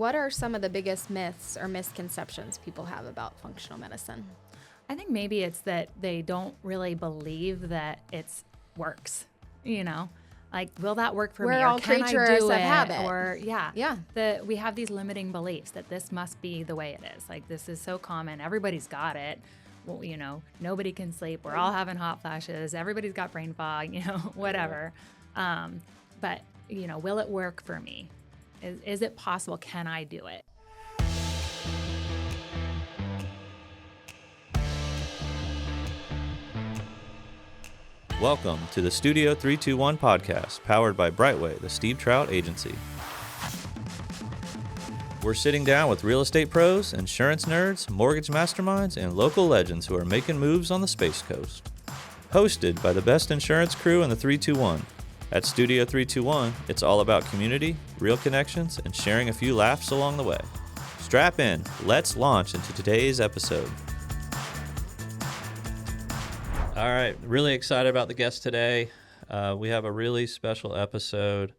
what are some of the biggest myths or misconceptions people have about functional medicine? I think maybe it's that they don't really believe that it works, Like, will that work for me? We're Or all can I creatures do of it? habit. Or, Yeah. that we have these limiting beliefs that this must be the way it is. Like, this is so common. Everybody's got it. Well, nobody can sleep. We're all having hot flashes. Everybody's got brain fog, whatever. But, will it work for me? Is it possible? Can I do it? Welcome to the Studio 321 podcast, powered by Brightway, the Steve Trout agency. We're sitting down with real estate pros, insurance nerds, mortgage masterminds, and local legends who are making moves on the Space Coast. Hosted by the best insurance crew in the 321. At Studio 321, it's all about community, real connections, and sharing a few laughs along the way. Strap in, let's launch into today's episode. All right, really excited about the guest today. We have a really special episode.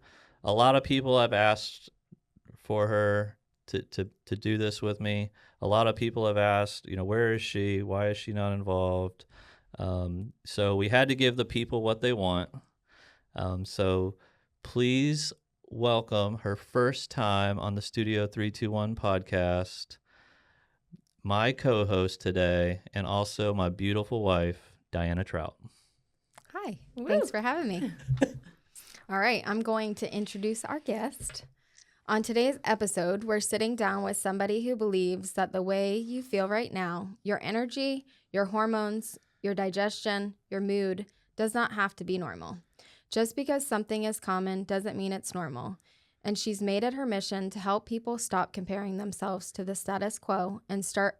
A lot of people have asked for her to do this with me. A lot of people have asked, where is she? Why is she not involved? So we had to give the people what they want. So please welcome her first time on the Studio 321 podcast, my co-host today, and also my beautiful wife, Diana Trout. Hi. Woo. Thanks for having me. All right. I'm going to introduce our guest. On today's episode, we're sitting down with somebody who believes that the way you feel right now, your energy, your hormones, your digestion, your mood, does not have to be normal. Just because something is common doesn't mean it's normal. And she's made it her mission to help people stop comparing themselves to the status quo and start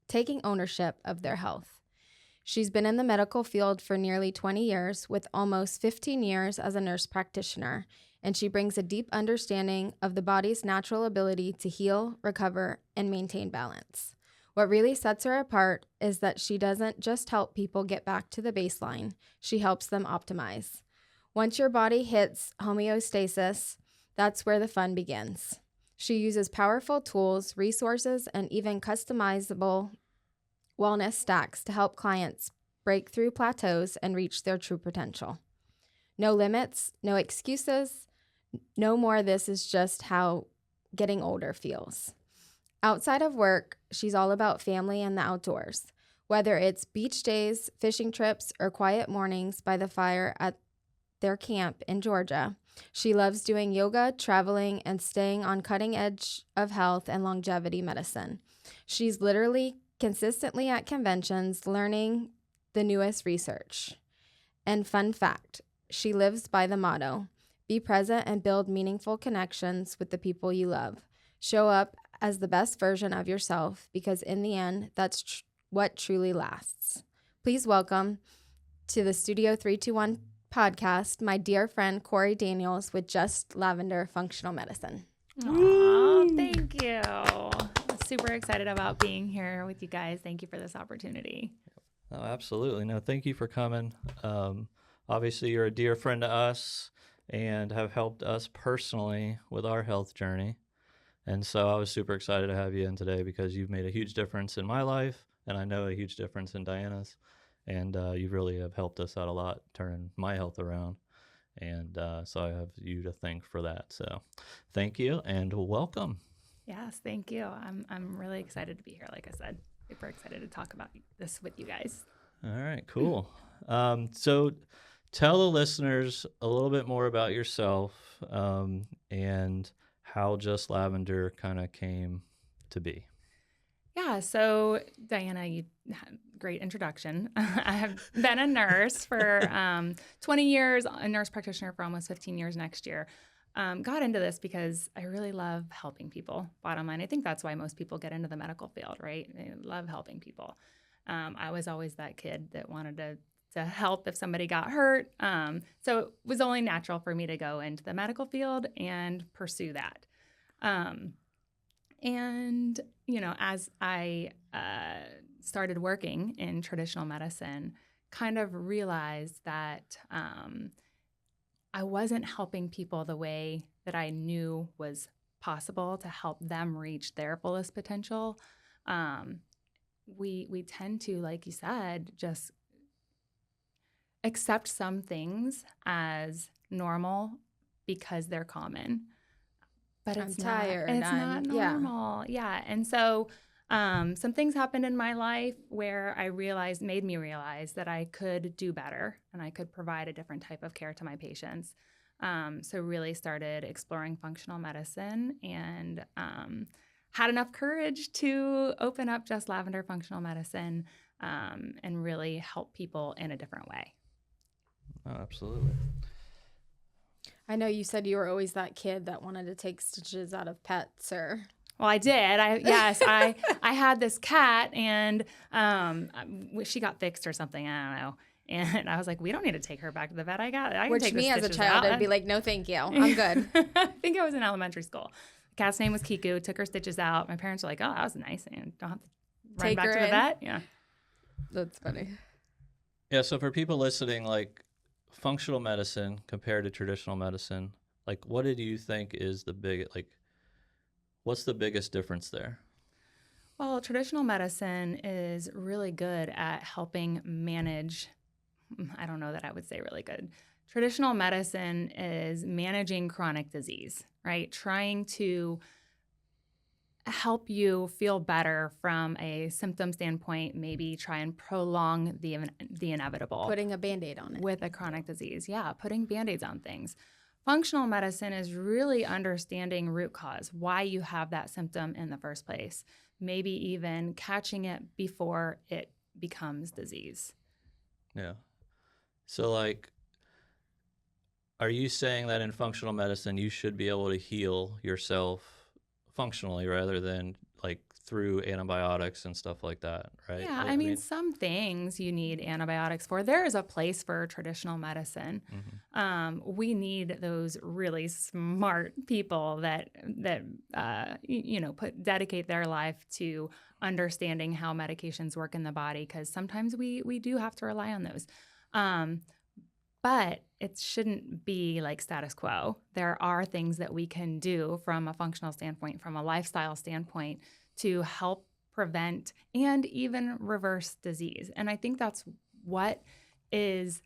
taking ownership of their health. She's been in the medical field for nearly 20 years, with almost 15 years as a nurse practitioner, and she brings a deep understanding of the body's natural ability to heal, recover, and maintain balance. What really sets her apart is that she doesn't just help people get back to the baseline, she helps them optimize. Once your body hits homeostasis, that's where the fun begins. She uses powerful tools, resources, and even customizable wellness stacks to help clients break through plateaus and reach their true potential. No limits, no excuses, no more this is just how getting older feels. Outside of work, she's all about family and the outdoors. Whether it's beach days, fishing trips, or quiet mornings by the fire at their camp in Georgia, she loves doing yoga, traveling, and staying on cutting edge of health and longevity medicine. She's literally consistently at conventions, learning the newest research. And fun fact, she lives by the motto, be present and build meaningful connections with the people you love. Show up as the best version of yourself, because in the end, that's what truly lasts. Please welcome to the Studio 321 podcast, my dear friend, Cori Daniels with Just Lavender Functional Medicine. Aw, thank you. Super excited about being here with you guys. Thank you for this opportunity. Oh, absolutely. No, thank you for coming. Obviously, you're a dear friend to us and have helped us personally with our health journey. And so I was super excited to have you in today because you've made a huge difference in my life, and I know a huge difference in Diana's. And you really have helped us out a lot, turning my health around. And so I have you to thank for that. So thank you and welcome. Yes, thank you. I'm really excited to be here. Like I said, super excited to talk about this with you guys. All right, cool. So tell the listeners a little bit more about yourself and how Just Lavender kind of came to be. Yeah, so Diana, you had a great introduction. I have been a nurse for 20 years, a nurse practitioner for almost 15 years next year. Got into this because I really love helping people, bottom line. I think that's why most people get into the medical field, right? They love helping people. I was always that kid that wanted to help if somebody got hurt. So it was only natural for me to go into the medical field and pursue that. And, as I started working in traditional medicine, kind of realized that I wasn't helping people the way that I knew was possible to help them reach their fullest potential, we tend to, like you said, just accept some things as normal because they're common. But I'm it's tired. It's not yeah. normal. Yeah. And so some things happened in my life where made me realize that I could do better and I could provide a different type of care to my patients. So really started exploring functional medicine and had enough courage to open up Just Lavender Functional Medicine and really help people in a different way. Oh, absolutely. I know you said you were always that kid that wanted to take stitches out of pets, or... Well, I did. I had this cat, and she got fixed or something. I don't know. And I was like, we don't need to take her back to the vet. I can Which take me the as a stitches child, out. I'd be like, no, thank you. I'm good. I think I was in elementary school. The cat's name was Kiku. Took her stitches out. My parents were like, oh, that was nice. And don't have to run Take back her to the in. vet. Yeah. That's funny. Yeah, so for people listening, like functional medicine compared to traditional medicine, like what did you think is what's the biggest difference there? Well, traditional medicine is really good at helping manage. I don't know that I would say really good. Traditional medicine is managing chronic disease, right? Trying to help you feel better from a symptom standpoint, maybe try and prolong the inevitable. Putting a Band-Aid on it. With a chronic disease. Yeah, putting Band-Aids on things. Functional medicine is really understanding root cause, why you have that symptom in the first place, maybe even catching it before it becomes disease. Yeah. So like, are you saying that in functional medicine, you should be able to heal yourself functionally rather than like through antibiotics and stuff like that, right? Yeah, I mean, some things you need antibiotics for. There is a place for traditional medicine. Mm-hmm. We need those really smart people that dedicate their life to understanding how medications work in the body, because sometimes we do have to rely on those. But it shouldn't be like status quo. There are things that we can do from a functional standpoint, from a lifestyle standpoint, to help prevent and even reverse disease. And I think that's what is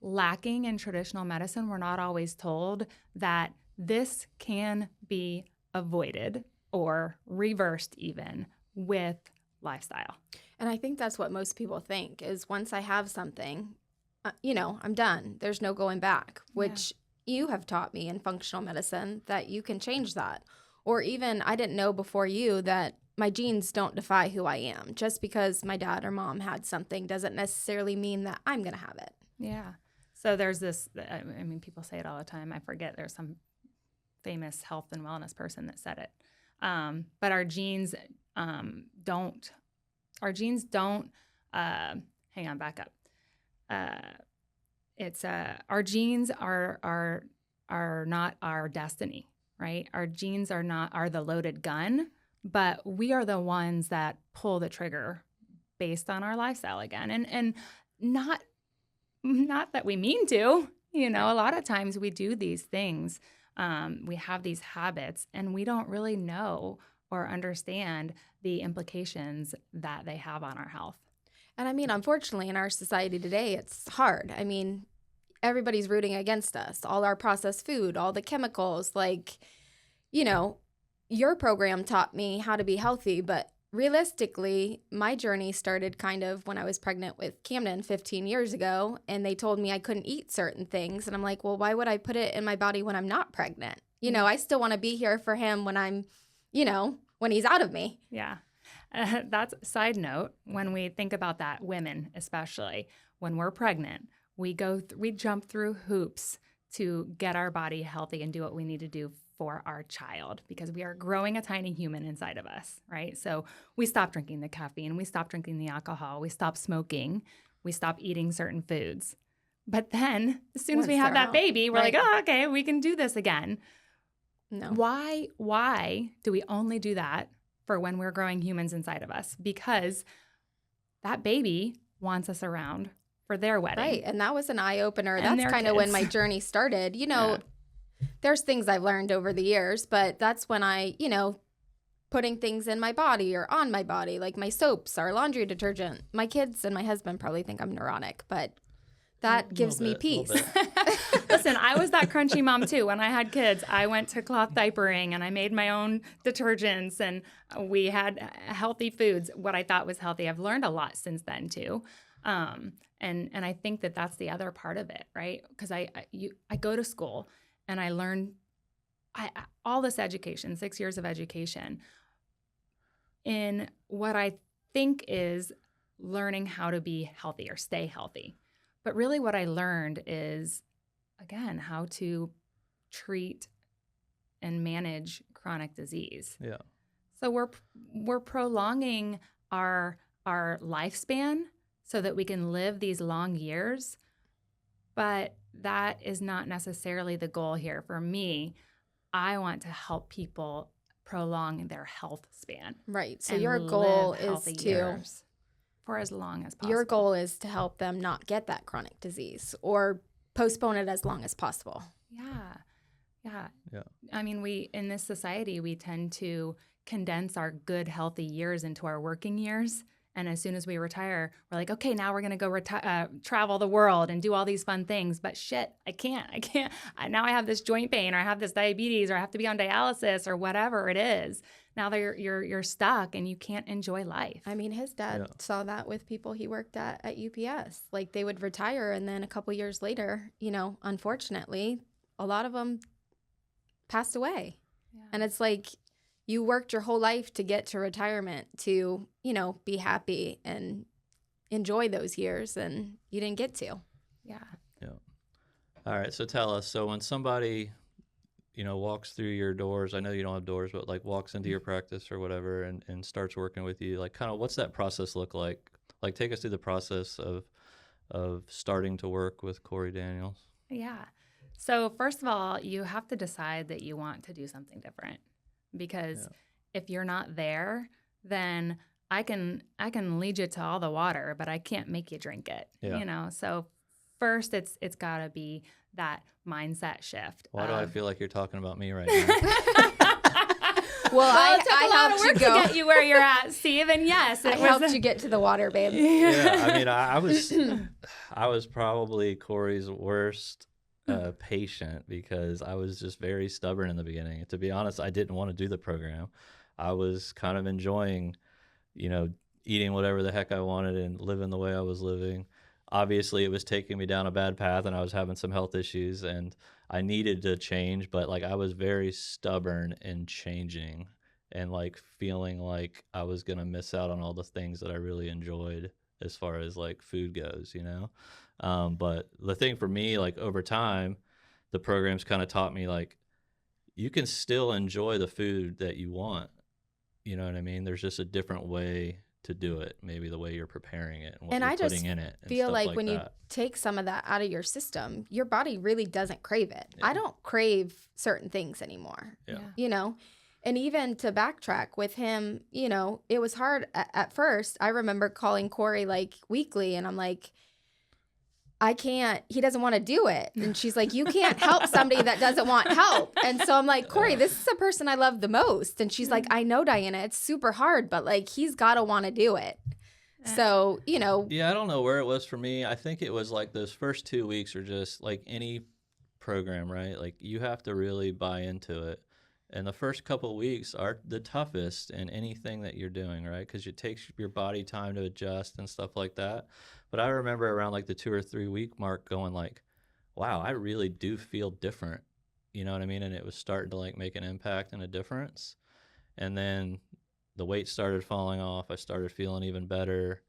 lacking in traditional medicine. We're not always told that this can be avoided or reversed even with lifestyle. And I think that's what most people think is once I have something, I'm done. There's no going back, which you have taught me in functional medicine that you can change that. Or even I didn't know before you that my genes don't defy who I am. Just because my dad or mom had something doesn't necessarily mean that I'm going to have it. Yeah. So there's this, I mean, people say it all the time. I forget, there's some famous health and wellness person that said it. But our genes don't, hang on, back up. Our genes are not our destiny, right? Our genes are the loaded gun, but we are the ones that pull the trigger based on our lifestyle again. And not that we mean to, a lot of times we do these things. We have these habits and we don't really know or understand the implications that they have on our health. And I mean, unfortunately, in our society today, it's hard. I mean, everybody's rooting against us. All our processed food, all the chemicals, your program taught me how to be healthy. But realistically, my journey started kind of when I was pregnant with Camden 15 years ago. And they told me I couldn't eat certain things. And I'm like, well, why would I put it in my body when I'm not pregnant? I still want to be here for him when I'm, when he's out of me. Yeah. That's a side note. When we think about that, women especially, when we're pregnant, we jump through hoops to get our body healthy and do what we need to do for our child, because we are growing a tiny human inside of us, right? So we stop drinking the caffeine, we stop drinking the alcohol, we stop smoking, we stop eating certain foods. But then as soon as we have that baby, we're like, oh, okay, we can do this again. No. Why do we only do that for when we're growing humans inside of us? Because that baby wants us around for their wedding. Right. And that was an eye-opener. That's kind of when my journey started. there's things I've learned over the years, but that's when I, putting things in my body or on my body, like my soaps, our laundry detergent. My kids and my husband probably think I'm neurotic, but that gives me peace. Listen, I was that crunchy mom too. When I had kids, I went to cloth diapering and I made my own detergents and we had healthy foods, what I thought was healthy. I've learned a lot since then too. And I think that that's the other part of it, right? Because I go to school and I learn all this education, 6 years of education, in what I think is learning how to be healthy or stay healthy. But really what I learned is, again, how to treat and manage chronic disease. Yeah. So we're prolonging our lifespan so that we can live these long years, but that is not necessarily the goal here. For me, I want to help people prolong their health span. Right. So your goal is for as long as possible. Your goal is to help them not get that chronic disease or postpone it as long as possible. Yeah. I mean, in this society, we tend to condense our good, healthy years into our working years. And as soon as we retire, we're like, okay, now we're going to go travel the world and do all these fun things. But shit, I can't. Now I have this joint pain or I have this diabetes or I have to be on dialysis or whatever it is. Now you're stuck and you can't enjoy life. I mean, his dad saw that with people he worked at UPS. Like they would retire and then a couple years later, unfortunately, a lot of them passed away. Yeah. And it's like, you worked your whole life to get to retirement to, be happy and enjoy those years, and you didn't get to. Yeah. All right. So tell us, so when somebody, walks through your doors, I know you don't have doors, but like walks into your practice or whatever and starts working with you, like kind of what's that process look like? Like take us through the process of starting to work with Cori Daniels. Yeah. So first of all, you have to decide that you want to do something different. Because if you're not there, then I can lead you to all the water, but I can't make you drink it. Yeah. So first it's got to be that mindset shift. Why do I feel like you're talking about me right now? Well, I helped you go to get you where you're at, Steve. And yes, I helped you get to the water, babe. Yeah. I mean, I was probably Cori's worst patient because I was just very stubborn in the beginning. To be honest, I didn't want to do the program. I was kind of enjoying, eating whatever the heck I wanted and living the way I was living. Obviously, it was taking me down a bad path and I was having some health issues and I needed to change, but like I was very stubborn in changing and like feeling like I was going to miss out on all the things that I really enjoyed as far as like food goes, But the thing for me, like over time, the programs kind of taught me like you can still enjoy the food that you want. You know what I mean? There's just a different way to do it. Maybe the way you're preparing it and what you're putting in it. And I just feel like when you take some of that out of your system, your body really doesn't crave it. Yeah. I don't crave certain things anymore. Yeah. And even to backtrack with him, it was hard at first. I remember calling Cori like weekly and I'm like, I can't, he doesn't want to do it. And she's like, you can't help somebody that doesn't want help. And so I'm like, Cori, this is the person I love the most. And she's like, I know, Diana, it's super hard, but like, he's got to want to do it. So, Yeah, I don't know where it was for me. I think it was like those first 2 weeks are just like any program, right? Like you have to really buy into it. And the first couple of weeks are the toughest in anything that you're doing, right? Because it takes your body time to adjust and stuff like that. But I remember around like the 2 or 3 week mark going like, wow, I really do feel different. You know what I mean? And it was starting to like make an impact and a difference. And then the weight started falling off. I started feeling even better,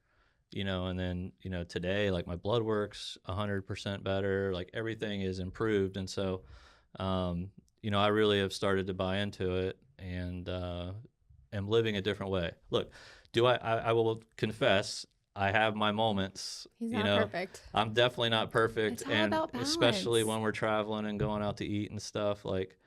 and then, today, like my blood work's 100% better, like everything is improved. And so, I really have started to buy into it and am living a different way. Look, I will confess, I have my moments. He's not perfect. I'm definitely not perfect. It's all about balance. Especially when we're traveling and going out to eat and stuff, like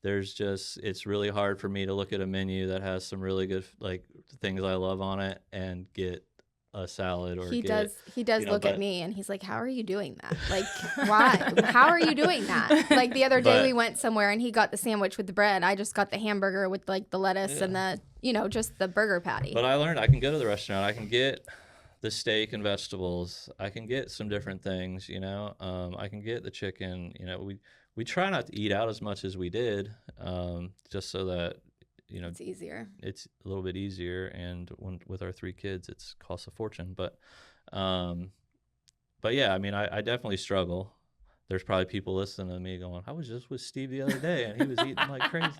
it's really hard for me to look at a menu that has some really good like things I love on it and get a salad or he get, does look at me and he's like, how are you doing that? Like, why? How are you doing that? Like the other day we went somewhere and he got the sandwich with the bread. I just got the hamburger with like the lettuce and the, just the burger patty. But I learned I can go to the restaurant. I can get the steak and vegetables. I can get some different things, I can get the chicken. We try not to eat out as much as we did, just so that, it's easier. It's a little bit easier. And with our 3 kids, it's costs a fortune. But yeah, I mean, I definitely struggle. There's probably people listening to me going, I was just with Steve the other day and he was eating like crazy.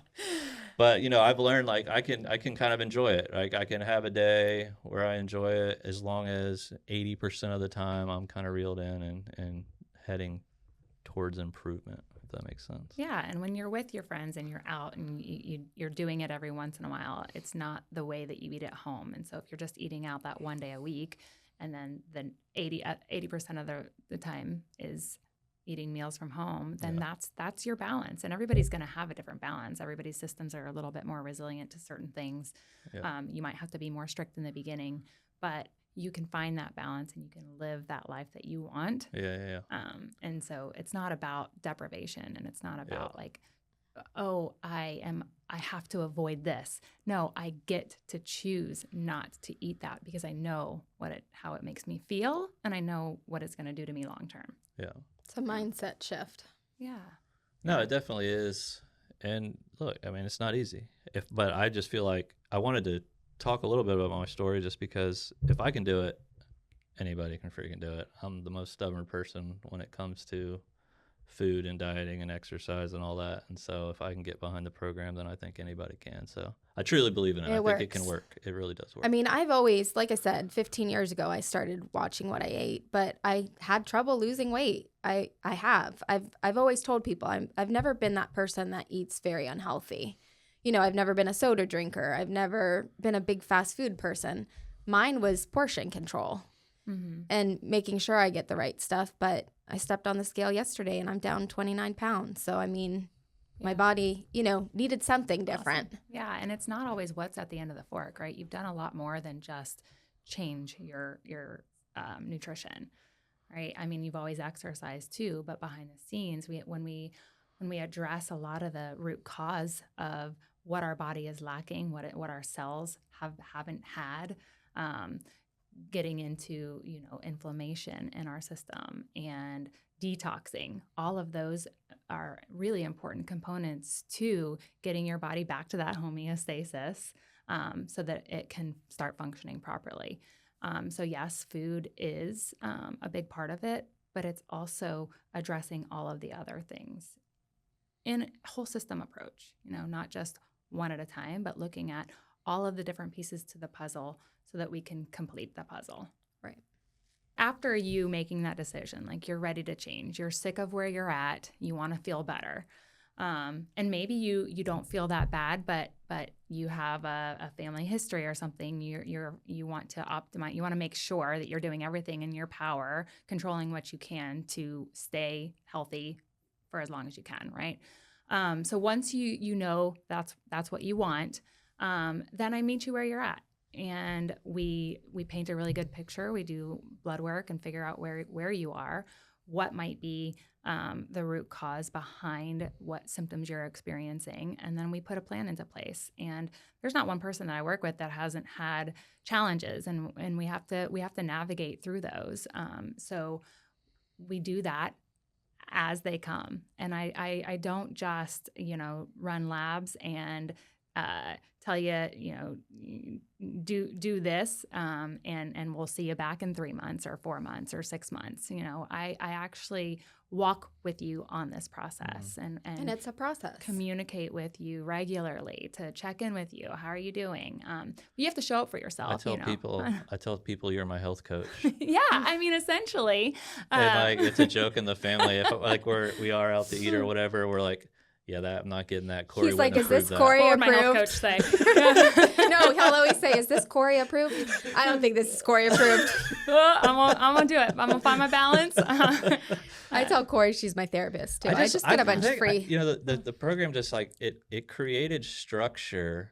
But, I've learned like I can kind of enjoy it. Like I can have a day where I enjoy it as long as 80% of the time I'm kind of reeled in and heading towards improvement, if that makes sense. Yeah, and when you're with your friends and you're out and you're doing it every once in a while, it's not the way that you eat at home. And so if you're just eating out that one day a week and then 80% of the time is eating meals from home, then that's your balance. And everybody's going to have a different balance. Everybody's systems are a little bit more resilient to certain things. Yeah. You might have to be more strict in the beginning, but you can find that balance and you can live that life that you want. Yeah. And so it's not about deprivation and it's not about like, oh, I have to avoid this. No, I get to choose not to eat that because I know how it makes me feel and I know what it's going to do to me long term. Yeah. It's a mindset shift. Yeah. No, it definitely is. And look, I mean, it's not easy. But I just feel like I wanted to talk a little bit about my story just because if I can do it, anybody can freaking do it. I'm the most stubborn person when it comes to food and dieting and exercise and all that. And so if I can get behind the program, then I think anybody can. So I truly believe in it. I think it can work. It really does work. I mean, I've always, like I said, 15 years ago, I started watching what I ate, but I had trouble losing weight. I have. I've always told people I've never been that person that eats very unhealthy. I've never been a soda drinker. I've never been a big fast food person. Mine was portion control and making sure I get the right stuff. But I stepped on the scale yesterday and I'm down 29 pounds. So, I mean, my body, needed something different. Awesome. Yeah. And it's not always what's at the end of the fork, right? You've done a lot more than just change your nutrition, right? I mean, you've always exercised too, but behind the scenes, when we address a lot of the root cause of what our body is lacking, what our cells haven't had, getting into inflammation in our system and detoxing, all of those are really important components to getting your body back to that homeostasis, so that it can start functioning properly. So yes, food is a big part of it, but it's also addressing all of the other things in a whole system approach, not just one at a time, but looking at all of the different pieces to the puzzle so that we can complete the puzzle. Right. After you making that decision, like you're ready to change, you're sick of where you're at, you want to feel better. And maybe you don't feel that bad, but you have a family history or something. You want to optimize. You want to make sure that you're doing everything in your power, controlling what you can to stay healthy for as long as you can, right? So once you know that's what you want, then I meet you where you're at, and we paint a really good picture. We do blood work and figure out where you are, what might be the root cause behind what symptoms you're experiencing, and then we put a plan into place. And there's not one person that I work with that hasn't had challenges, and we have to navigate through those. So we do that as they come, and I don't just run labs and tell you do this and we'll see you back in 3 months or 4 months or 6 months. I actually walk with you on this process and it's a process. Communicate with you regularly to check in with you. How are you doing? You have to show up for yourself. I tell people you're my health coach. Yeah, I mean, essentially. And it's a joke in the family. If we are out to eat or whatever, we're like, yeah, I'm not getting that. Cori He's like, is this that. Cori Or approved? my health coach say. No, he'll always say, is this Cori approved? I don't think this is Cori approved. I'm gonna do it. I'm gonna find my balance. I tell Cori she's my therapist too. I just get a bunch of free. The program just like it created structure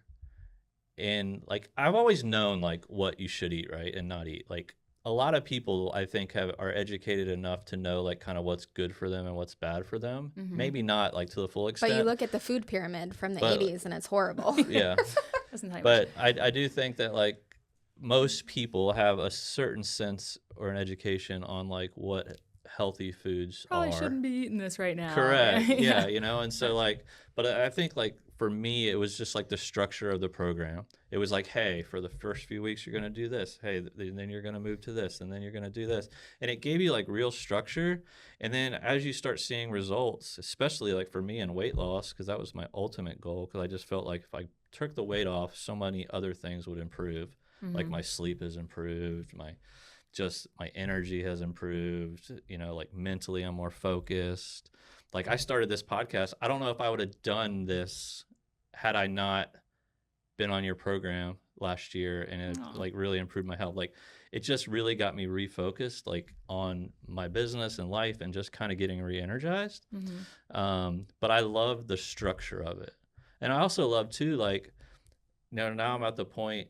And like I've always known like what you should eat, right, and not eat. Like a lot of people I think are educated enough to know like kind of what's good for them and what's bad for them. Maybe not like to the full extent. But you look at the food pyramid from the But- 80s and it's horrible. Yeah. Doesn't that But I do think that like most people have a certain sense or an education on like what healthy foods probably are. shouldn't be eating this right now. Correct. right? Yeah, and so like, but I think like for me, it was just like the structure of the program. It was like, hey, for the first few weeks, you're going to do this. Hey, then you're going to move to this, and then you're going to do this. And it gave you like real structure. And then as you start seeing results, especially like for me in weight loss, because that was my ultimate goal, because I just felt like if I took the weight off, so many other things would improve. Like my sleep has improved, my energy has improved, like mentally I'm more focused. Like I started this podcast. I don't know if I would have done this had I not been on your program last year, and it like really improved my health. Like it just really got me refocused like on my business and life and just kind of getting re-energized. But I love the structure of it. And I also love too, like, now I'm at the point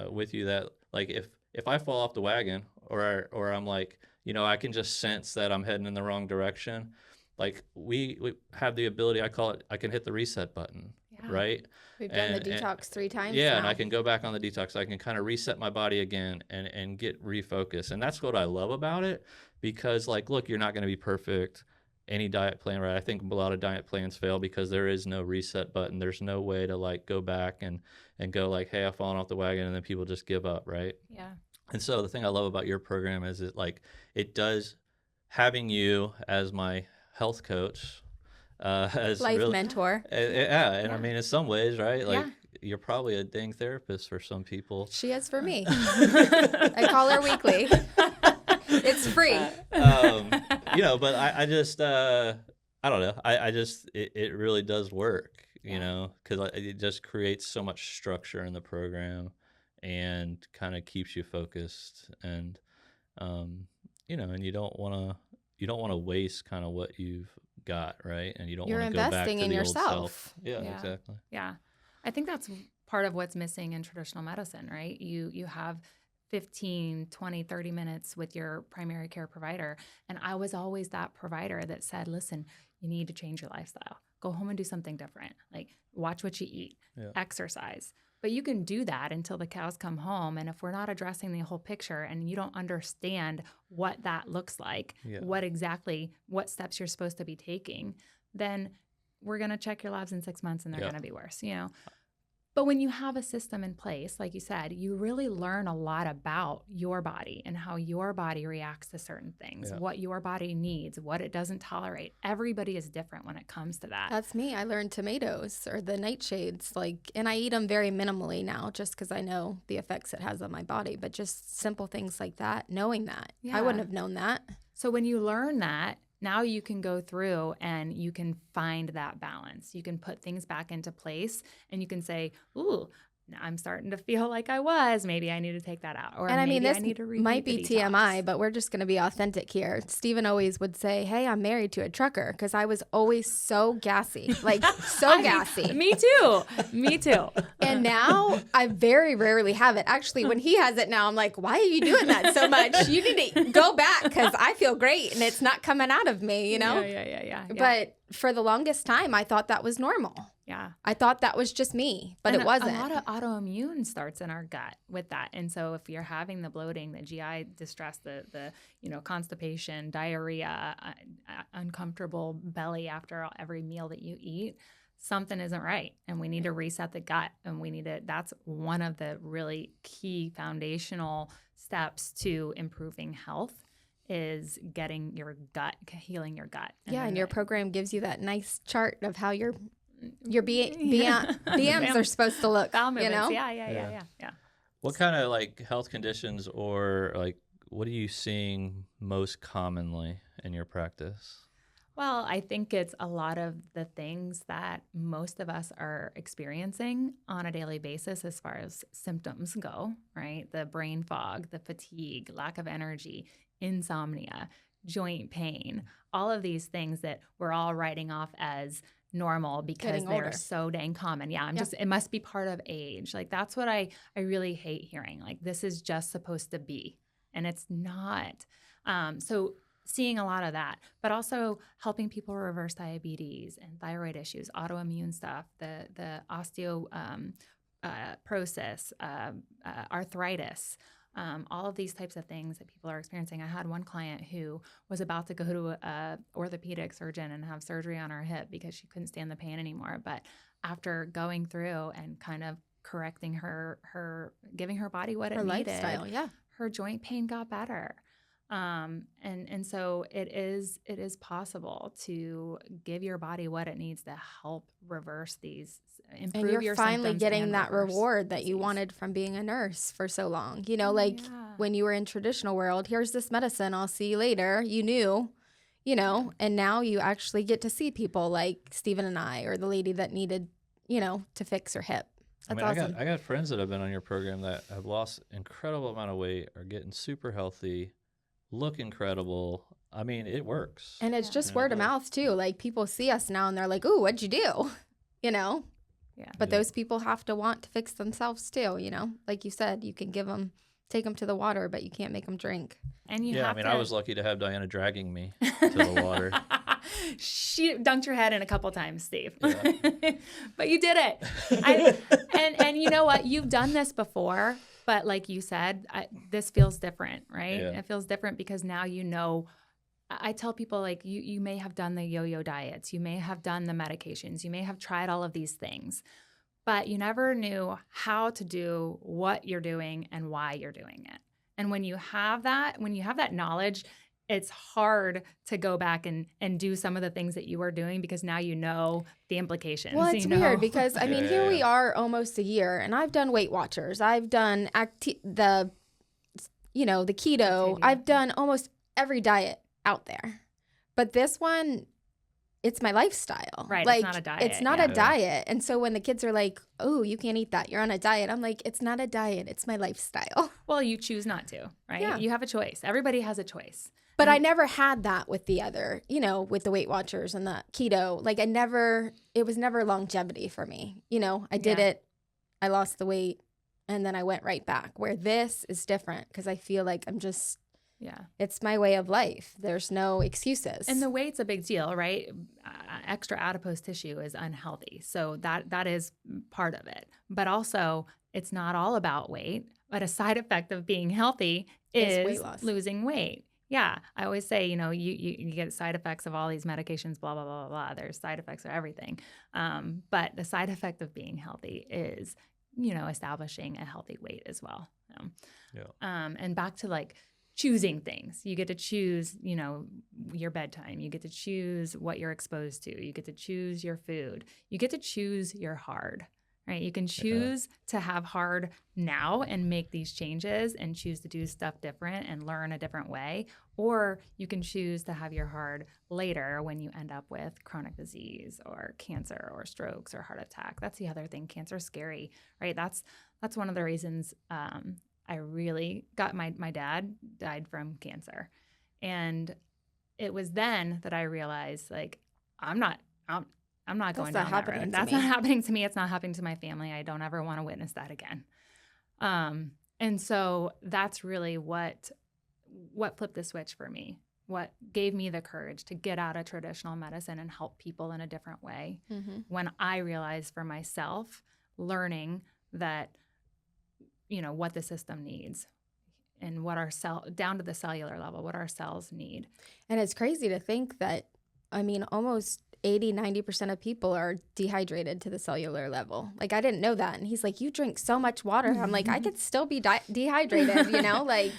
with you that like if I fall off the wagon or I'm like, I can just sense that I'm heading in the wrong direction. Like we have the ability, I call it, I can hit the reset button, right? We've done the detox 3 times Yeah, now. and I can go back on the detox. I can kind of reset my body again and get refocused. And that's what I love about it, because like, look, you're not going to be perfect. Any diet plan, right? I think a lot of diet plans fail because there is no reset button. There's no way to like go back and go like, hey, I've fallen off the wagon, and then people just give up, right? Yeah. And so the thing I love about your program is it does, having you as my health coach, as Life really, mentor. I mean, in some ways, right? Like you're probably a dang therapist for some people. She is for me. I call her weekly. It's free. But I just, I don't know. I just, it really does work, because it just creates so much structure in the program and kind of keeps you focused. And, and you don't want to waste kind of what you've got, right? And you don't want to go back to investing in the old yourself. self. Yeah, exactly. Yeah. I think that's part of what's missing in traditional medicine, right? You have 15, 20, 30 minutes with your primary care provider. And I was always that provider that said, listen, you need to change your lifestyle. Go home and do something different. Like watch what you eat, exercise. But you can do that until the cows come home. And if we're not addressing the whole picture and you don't understand what that looks like, what steps you're supposed to be taking, then we're going to check your labs in 6 months and they're going to be worse, But when you have a system in place, like you said, you really learn a lot about your body and how your body reacts to certain things, what your body needs, what it doesn't tolerate. Everybody is different when it comes to that. That's me. I learned tomatoes or the nightshades, and I eat them very minimally now just because I know the effects it has on my body. But just simple things like that, knowing that. I wouldn't have known that. So when you learn that, now you can go through and you can find that balance. You can put things back into place and you can say, ooh, I'm starting to feel like I was. Maybe I need to take that out. Or and I mean, maybe this I need to might be TMI, but we're just going to be authentic here. Stephen always would say, hey, I'm married to a trucker, because I was always so gassy, gassy. Me too. Me too. And now I very rarely have it. Actually, when he has it now, I'm like, why are you doing that so much? You need to go back, because I feel great and it's not coming out of me, Yeah. But for the longest time, I thought that was normal. Yeah. I thought that was just me, but it wasn't. A lot of autoimmune starts in our gut with that. And so if you're having the bloating, the GI distress, the constipation, diarrhea, uncomfortable belly after every meal that you eat, something isn't right. And we need to reset the gut. And that's one of the really key foundational steps to improving health, is getting your gut, healing your gut. And your program gives you that nice chart of how your BMs are supposed to look. Bowel movements. Yeah. What kind of like health conditions or like what are you seeing most commonly in your practice? Well, I think it's a lot of the things that most of us are experiencing on a daily basis as far as symptoms go, right? The brain fog, the fatigue, lack of energy, insomnia, joint pain, all of these things that we're all writing off as normal because Getting they're older. so dang common. Yeah, it must be part of age. Like that's what I really hate hearing. Like this is just supposed to be, and it's not. So seeing a lot of that, but also helping people reverse diabetes and thyroid issues, autoimmune stuff, the osteoporosis, arthritis. All of these types of things that people are experiencing. I had one client who was about to go to a orthopedic surgeon and have surgery on her hip because she couldn't stand the pain anymore. But after going through and kind of correcting her giving her body what it needed, lifestyle, her joint pain got better. And so it is possible to give your body what it needs to help reverse these, improve and you're your finally symptoms getting and that reverse reward that disease. you wanted from being a nurse for so long. You know, like when you were in traditional world, here's this medicine, I'll see you later. You knew, you know, and now you actually get to see people like Stephen and I, or the lady that needed, you know, to fix her hip. That's awesome. I got friends that have been on your program that have lost incredible amount of weight, are getting super healthy, look incredible. I mean, it works. And it's just word of mouth too. Like people see us now and they're like, "Ooh, what'd you do?" You know? Yeah. But those people have to want to fix themselves too, you know? Like you said, you can take them to the water, but you can't make them drink. And you have I was lucky to have Diana dragging me to the water. She dunked your head in a couple times, Steve. Yeah. But you did it. And you know what? You've done this before, but like you said, this feels different, right? Yeah. It feels different because now you know. I tell people, like, you may have done the yo-yo diets, you may have done the medications, you may have tried all of these things, but you never knew how to do what you're doing and why you're doing it. And when you have that knowledge, it's hard to go back and do some of the things that you were doing because now you know the implications. Well, it's weird because, I mean, here we are almost a year, and I've done Weight Watchers. I've done the keto. I've done almost every diet out there. But this one, it's my lifestyle. Right, like, it's not a diet. It's not a diet. And so when the kids are like, "Oh, you can't eat that. You're on a diet." I'm like, "It's not a diet. It's my lifestyle." Well, you choose not to, right? Yeah. You have a choice. Everybody has a choice. But I never had that with the other, with the Weight Watchers and the keto. Like it was never longevity for me. I did it, I lost the weight, and then I went right back. Where this is different because I feel like it's my way of life. There's no excuses. And the weight's a big deal, right? Extra adipose tissue is unhealthy. So that is part of it. But also, it's not all about weight. But a side effect of being healthy is weight loss. Losing weight. Yeah. I always say, you get side effects of all these medications, blah, blah, blah, blah, blah. There's side effects of everything. But the side effect of being healthy is, establishing a healthy weight as well. And back to like, choosing things. You get to choose, your bedtime. You get to choose what you're exposed to. You get to choose your food. You get to choose your hard, right? You can choose to have hard now and make these changes and choose to do stuff different and learn a different way. Or you can choose to have your hard later when you end up with chronic disease or cancer or strokes or heart attack. That's the other thing. Cancer is scary, right? That's one of the reasons I really got my dad died from cancer. And it was then that I realized, like, I'm not going down that road. That's not happening to me. It's not happening to my family. I don't ever want to witness that again. And so that's really what flipped the switch for me, what gave me the courage to get out of traditional medicine and help people in a different way. Mm-hmm. When I realized for myself, learning that what the system needs and what down to the cellular level, what our cells need. And it's crazy to think that, almost 80-90% of people are dehydrated to the cellular level. Like, I didn't know that. And he's like, "You drink so much water." I'm like, I could still be dehydrated, like,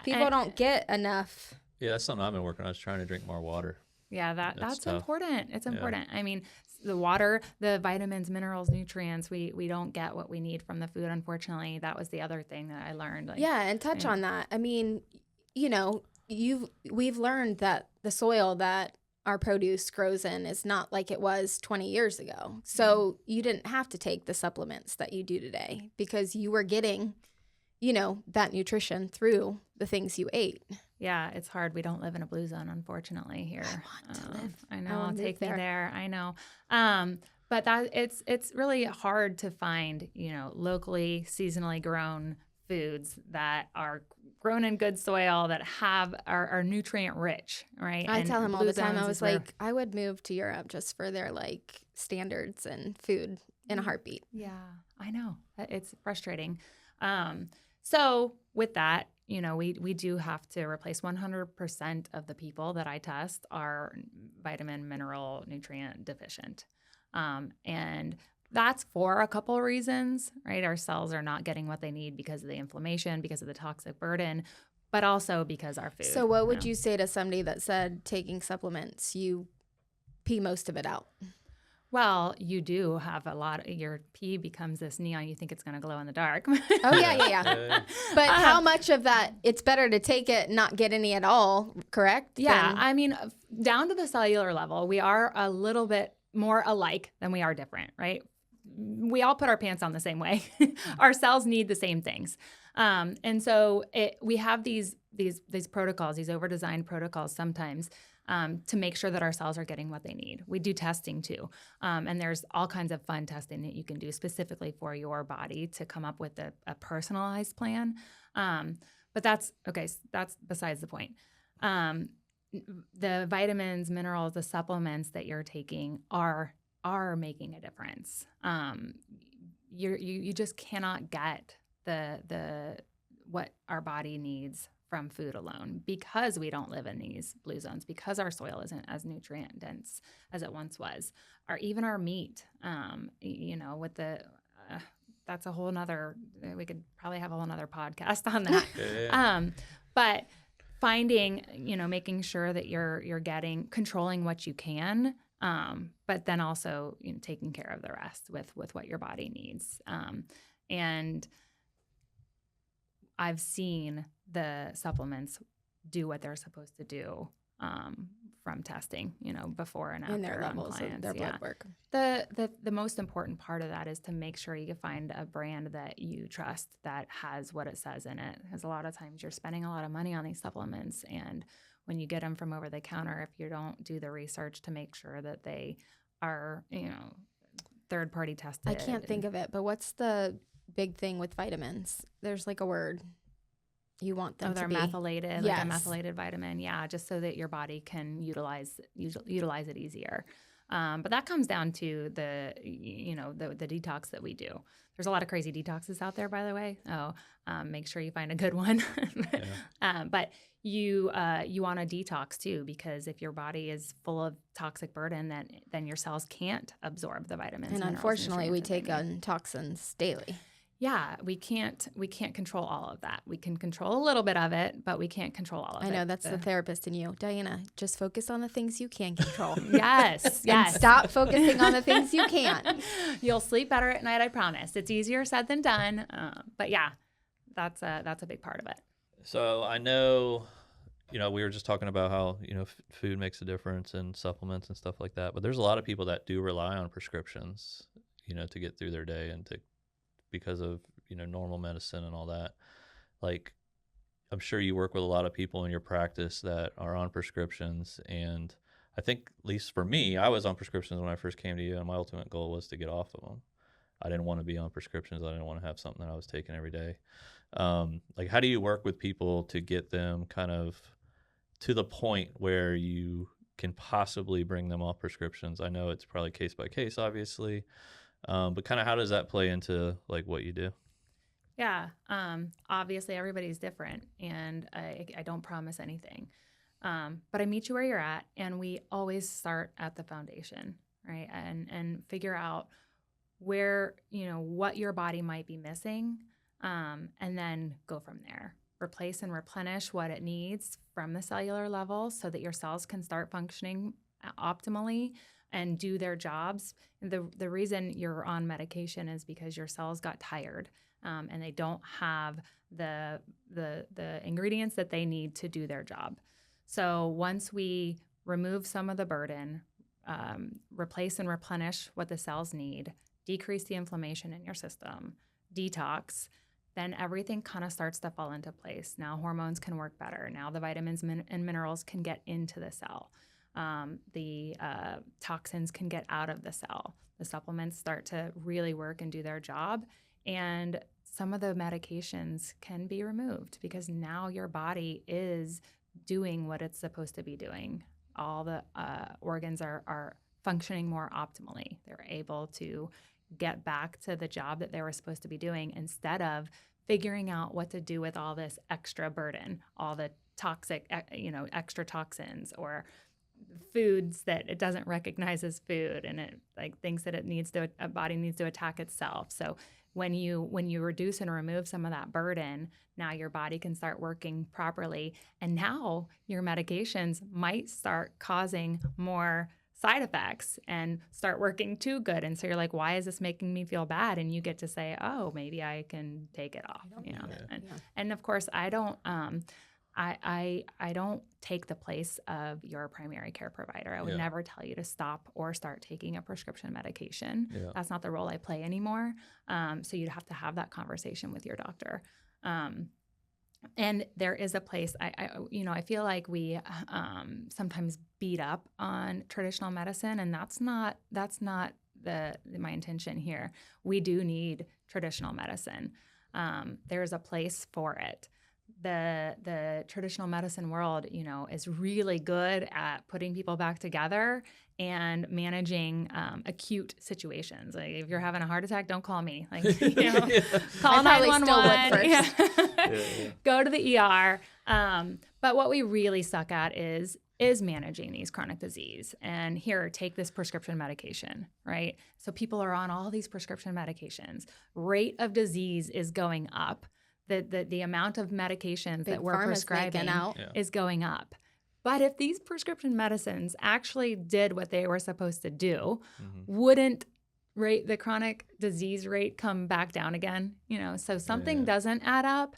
people don't get enough. Yeah, that's something I've been working on, is trying to drink more water. Yeah, that's important. It's important. Yeah. The water, the vitamins, minerals, nutrients, we don't get what we need from the food, unfortunately. That was the other thing that I learned. And touch on that. We've learned that the soil that our produce grows in is not like it was 20 years ago. So you didn't have to take the supplements that you do today because you were getting, that nutrition through the things you ate. Yeah, it's hard. We don't live in a blue zone, unfortunately, here. I want to live. I I know. wanna move Take me there. there. I know. But it's really hard to find, locally, seasonally grown foods that are grown in good soil that are nutrient rich, right? I And tell him all blue the time, zones I is was where- like, I would move to Europe just for their like standards and food in a heartbeat. Yeah, I know. It's frustrating. So with that, we do have to replace 100% of the people that I test are vitamin, mineral, nutrient deficient. And that's for a couple of reasons, right? Our cells are not getting what they need because of the inflammation, because of the toxic burden, but also because our food. So what would you say to somebody that said taking supplements, you pee most of it out? Well, you do have a lot. Your pee becomes this neon. You think it's going to glow in the dark. Oh, yeah. But how much of that, it's better to take it and not get any at all, correct? Yeah. I mean, down to the cellular level, we are a little bit more alike than we are different, right? We all put our pants on the same way. Our cells need the same things. And so we have these protocols, these over-designed protocols sometimes, to make sure that our cells are getting what they need. We do testing too. And there's all kinds of fun testing that you can do specifically for your body to come up with a personalized plan. But that's besides the point. The vitamins, minerals, the supplements that you're taking are making a difference. You just cannot get the what our body needs from food alone because we don't live in these blue zones, because our soil isn't as nutrient dense as it once was, or even our meat. With the that's a whole nother. We could probably have a whole nother podcast on that. Yeah. But finding, making sure that you're controlling what you can, but then also taking care of the rest with what your body needs. And I've seen the supplements do what they're supposed to do from testing, before and after in their on levels clients. of their blood work. The most important part of that is to make sure you find a brand that you trust that has what it says in it. Because a lot of times you're spending a lot of money on these supplements, and when you get them from over the counter, if you don't do the research to make sure that they are, third party tested. I can't think of it, but what's the big thing with vitamins? There's like a word. You want them they're to be methylated, yes. like a methylated vitamin. Yeah, just so that your body can utilize it easier. But that comes down to the detox that we do. There's a lot of crazy detoxes out there, by the way. Make sure you find a good one. But you want to detox too, because if your body is full of toxic burden, then your cells can't absorb the vitamins. And minerals, unfortunately, we nutrients that take they need. on toxins daily. Yeah, we can't control all of that. We can control a little bit of it, but we can't control all of it. I know, that's the therapist in you. Diana, just focus on the things you can control. Yes. And stop focusing on the things you can't. You'll sleep better at night, I promise. It's easier said than done. But yeah, that's a big part of it. So I know, we were just talking about how, food makes a difference and supplements and stuff like that. But there's a lot of people that do rely on prescriptions, to get through their day and because of, normal medicine and all that. Like, I'm sure you work with a lot of people in your practice that are on prescriptions. And I think, at least for me, I was on prescriptions when I first came to you, and my ultimate goal was to get off of them. I didn't want to be on prescriptions. I didn't want to have something that I was taking every day. Like, how do you work with people to get them kind of to the point where you can possibly bring them off prescriptions? I know it's probably case by case, obviously. But kind of how does that play into like what you do? Yeah. Obviously everybody's different, and I don't promise anything. But I meet you where you're at, and we always start at the foundation, right? And figure out where, what your body might be missing, and then go from there. Replace and replenish what it needs from the cellular level so that your cells can start functioning optimally and do their jobs. The reason you're on medication is because your cells got tired, and they don't have the ingredients that they need to do their job. So once we remove some of the burden, replace and replenish what the cells need, decrease the inflammation in your system, detox, then everything kind of starts to fall into place. Now hormones can work better. Now the vitamins and minerals can get into the cell. The toxins can get out of the cell. The supplements start to really work and do their job. And some of the medications can be removed because now your body is doing what it's supposed to be doing. All the organs are functioning more optimally. They're able to get back to the job that they were supposed to be doing instead of figuring out what to do with all this extra burden, all the toxic, extra toxins or foods that it doesn't recognize as food, and it like thinks that a body needs to attack itself. So when you reduce and remove some of that burden, now your body can start working properly, and now your medications might start causing more side effects and start working too good. And so you're like, why is this making me feel bad? And you get to say, oh, maybe I can take it off. And of course, I don't take the place of your primary care provider. I would never tell you to stop or start taking a prescription medication. Yeah. That's not the role I play anymore. So you'd have to have that conversation with your doctor. And there is a place, I feel like we sometimes beat up on traditional medicine, and that's not my intention here. We do need traditional medicine. There's a place for it. The traditional medicine world, is really good at putting people back together and managing acute situations. Like if you're having a heart attack, don't call me. Like, call 911. Go to the ER. But what we really suck at is managing these chronic disease. And here, take this prescription medication, right? So people are on all these prescription medications. Rate of disease is going up. The amount of medications that we're prescribing is going up. But if these prescription medicines actually did what they were supposed to do, wouldn't the chronic disease rate come back down again? So something doesn't add up.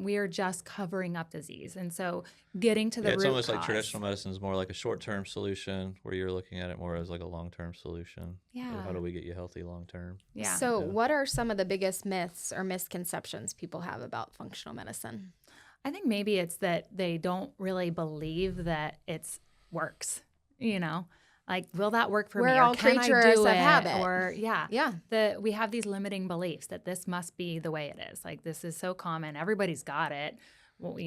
We are just covering up disease. And so getting to the root it's almost cause. like traditional medicine is more like a short-term solution where you're looking at it more as like a long-term solution. Yeah. Like, how do we get you healthy long-term? Yeah. So what are some of the biggest myths or misconceptions people have about functional medicine? I think maybe it's that they don't really believe that it works, Like, will that work for me? We're all creatures of habit. Or, we have these limiting beliefs that this must be the way it is. Like, this is so common. Everybody's got it. Well,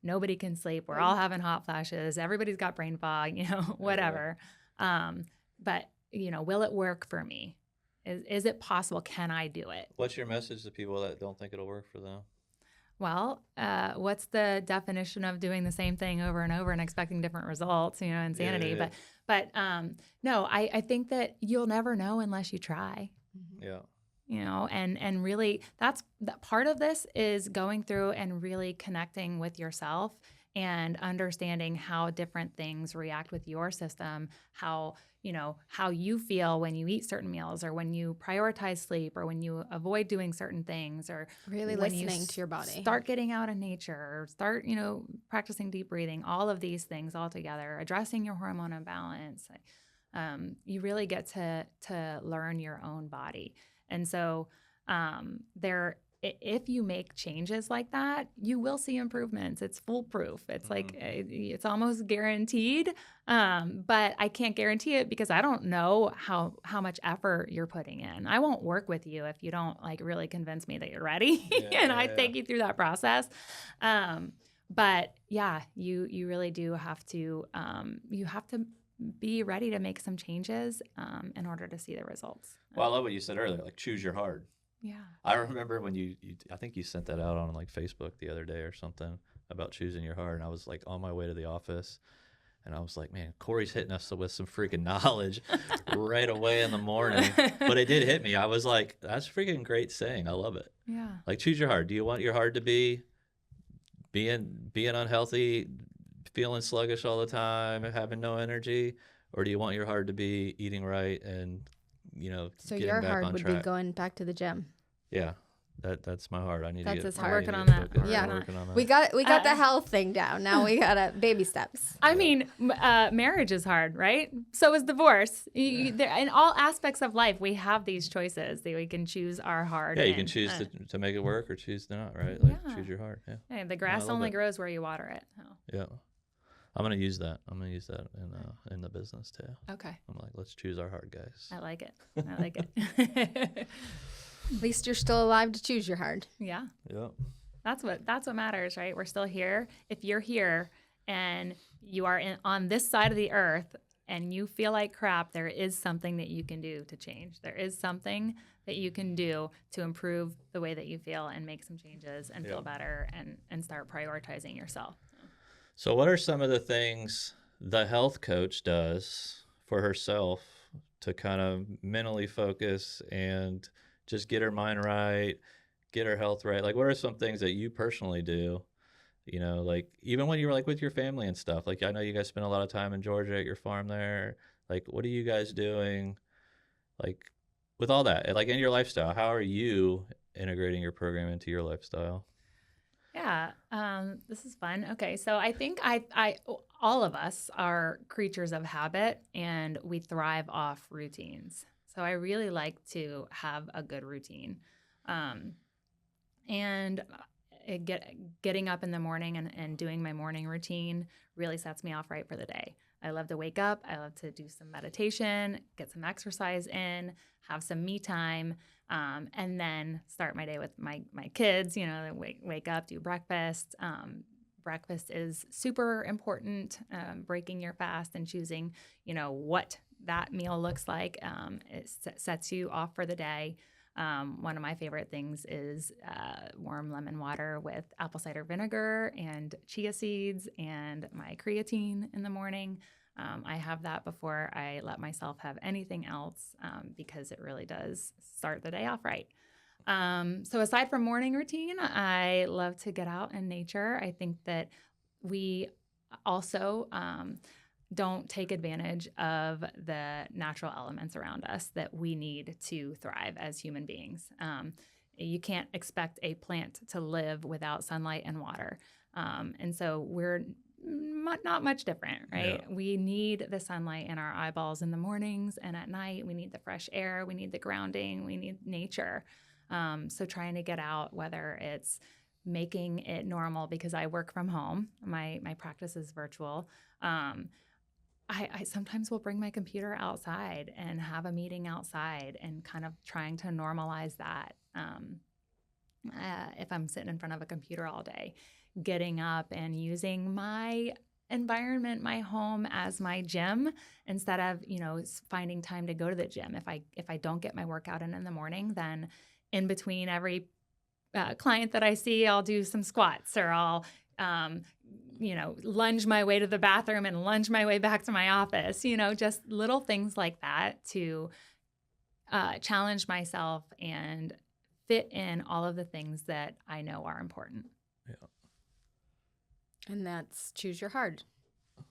nobody can sleep. We're all having hot flashes. Everybody's got brain fog, whatever. But, will it work for me? Is it possible? Can I do it? What's your message to people that don't think it'll work for them? Well, what's the definition of doing the same thing over and over and expecting different results? Insanity. Yeah. But no, I think that you'll never know unless you try. Yeah. And really that part of this is going through and really connecting with yourself and understanding how different things react with your system, how you feel when you eat certain meals or when you prioritize sleep or when you avoid doing certain things or really listening to your body. Start getting out in nature or start, practicing deep breathing, all of these things all together, addressing your hormone imbalance. You really get to learn your own body. And so if you make changes like that, you will see improvements. It's foolproof. It's like it's almost guaranteed. But I can't guarantee it because I don't know how much effort you're putting in. I won't work with you if you don't really convince me that you're ready. And I take you through that process. But yeah, you really do have to be ready to make some changes in order to see the results. Well, I love what you said earlier, like choose your hard. Yeah. I remember when I think you sent that out on Facebook the other day or something about choosing your heart. And I was on my way to the office and I was like, man, Cori's hitting us with some freaking knowledge right away in the morning. But it did hit me. I was like, that's freaking great saying. I love it. Yeah. Like choose your heart. Do you want your heart to be being unhealthy, feeling sluggish all the time, having no energy? Or do you want your heart to be eating right and, so getting your back heart on would track? be going back to the gym. Yeah. That's my heart. I need That's to get his heart. Working on that. focused. Yeah. Working on that. We got the health thing down. Now we got baby steps. I mean, marriage is hard, right? So is divorce. In all aspects of life, we have these choices that we can choose our heart. Yeah, you can choose to make it work or choose to not, right? Like choose your heart. Yeah. Hey, the grass only grows where you water it. Oh. Yeah. I'm gonna use that. I'm gonna use that in the business too. Okay. I'm like, let's choose our heart, guys. I like it. I like it. At least you're still alive to choose your heart. Yeah. Yeah. That's what matters, right? We're still here. If you're here and you are on this side of the earth and you feel like crap, there is something that you can do to change. There is something that you can do to improve the way that you feel and make some changes and feel better and start prioritizing yourself. So what are some of the things the health coach does for herself to kind of mentally focus and just get her mind right, get her health right? Like, what are some things that you personally do? You know, like even when you were like with your family and stuff, like I know you guys spend a lot of time in Georgia at your farm there. Like, what are you guys doing? Like with all that, like in your lifestyle, how are you integrating your program into your lifestyle? Yeah, this is fun. Okay, so I think all of us are creatures of habit and we thrive off routines. So I really like to have a good routine. And getting up in the morning and doing my morning routine really sets me off right for the day. I love to wake up. I love to do some meditation, get some exercise in, have some me time, and then start my day with my kids. You know, wake up, do breakfast. Breakfast is super important. Breaking your fast and choosing, you know, what that meal looks like. It sets you off for the day. One of my favorite things is warm lemon water with apple cider vinegar and chia seeds and my creatine in the morning. I have that before I let myself have anything else because it really does start the day off right. So aside from morning routine, I love to get out in nature. I think that we also don't take advantage of the natural elements around us that we need to thrive as human beings. You can't expect a plant to live without sunlight and water. And so we're not much different, right? Yeah. We need the sunlight in our eyeballs in the mornings and at night. We need the fresh air. We need the grounding. We need nature. So trying to get out, whether it's making it normal because I work from home, my practice is virtual. I sometimes will bring my computer outside and have a meeting outside and kind of trying to normalize that. If I'm sitting in front of a computer all day, getting up and using my environment, my home as my gym instead of, you know, finding time to go to the gym. If I don't get my workout in the morning, then in between every client that I see, I'll do some squats or I'll lunge my way to the bathroom and lunge my way back to my office, just little things like that to challenge myself and fit in all of the things that I know are important. Yeah. And that's choose your heart.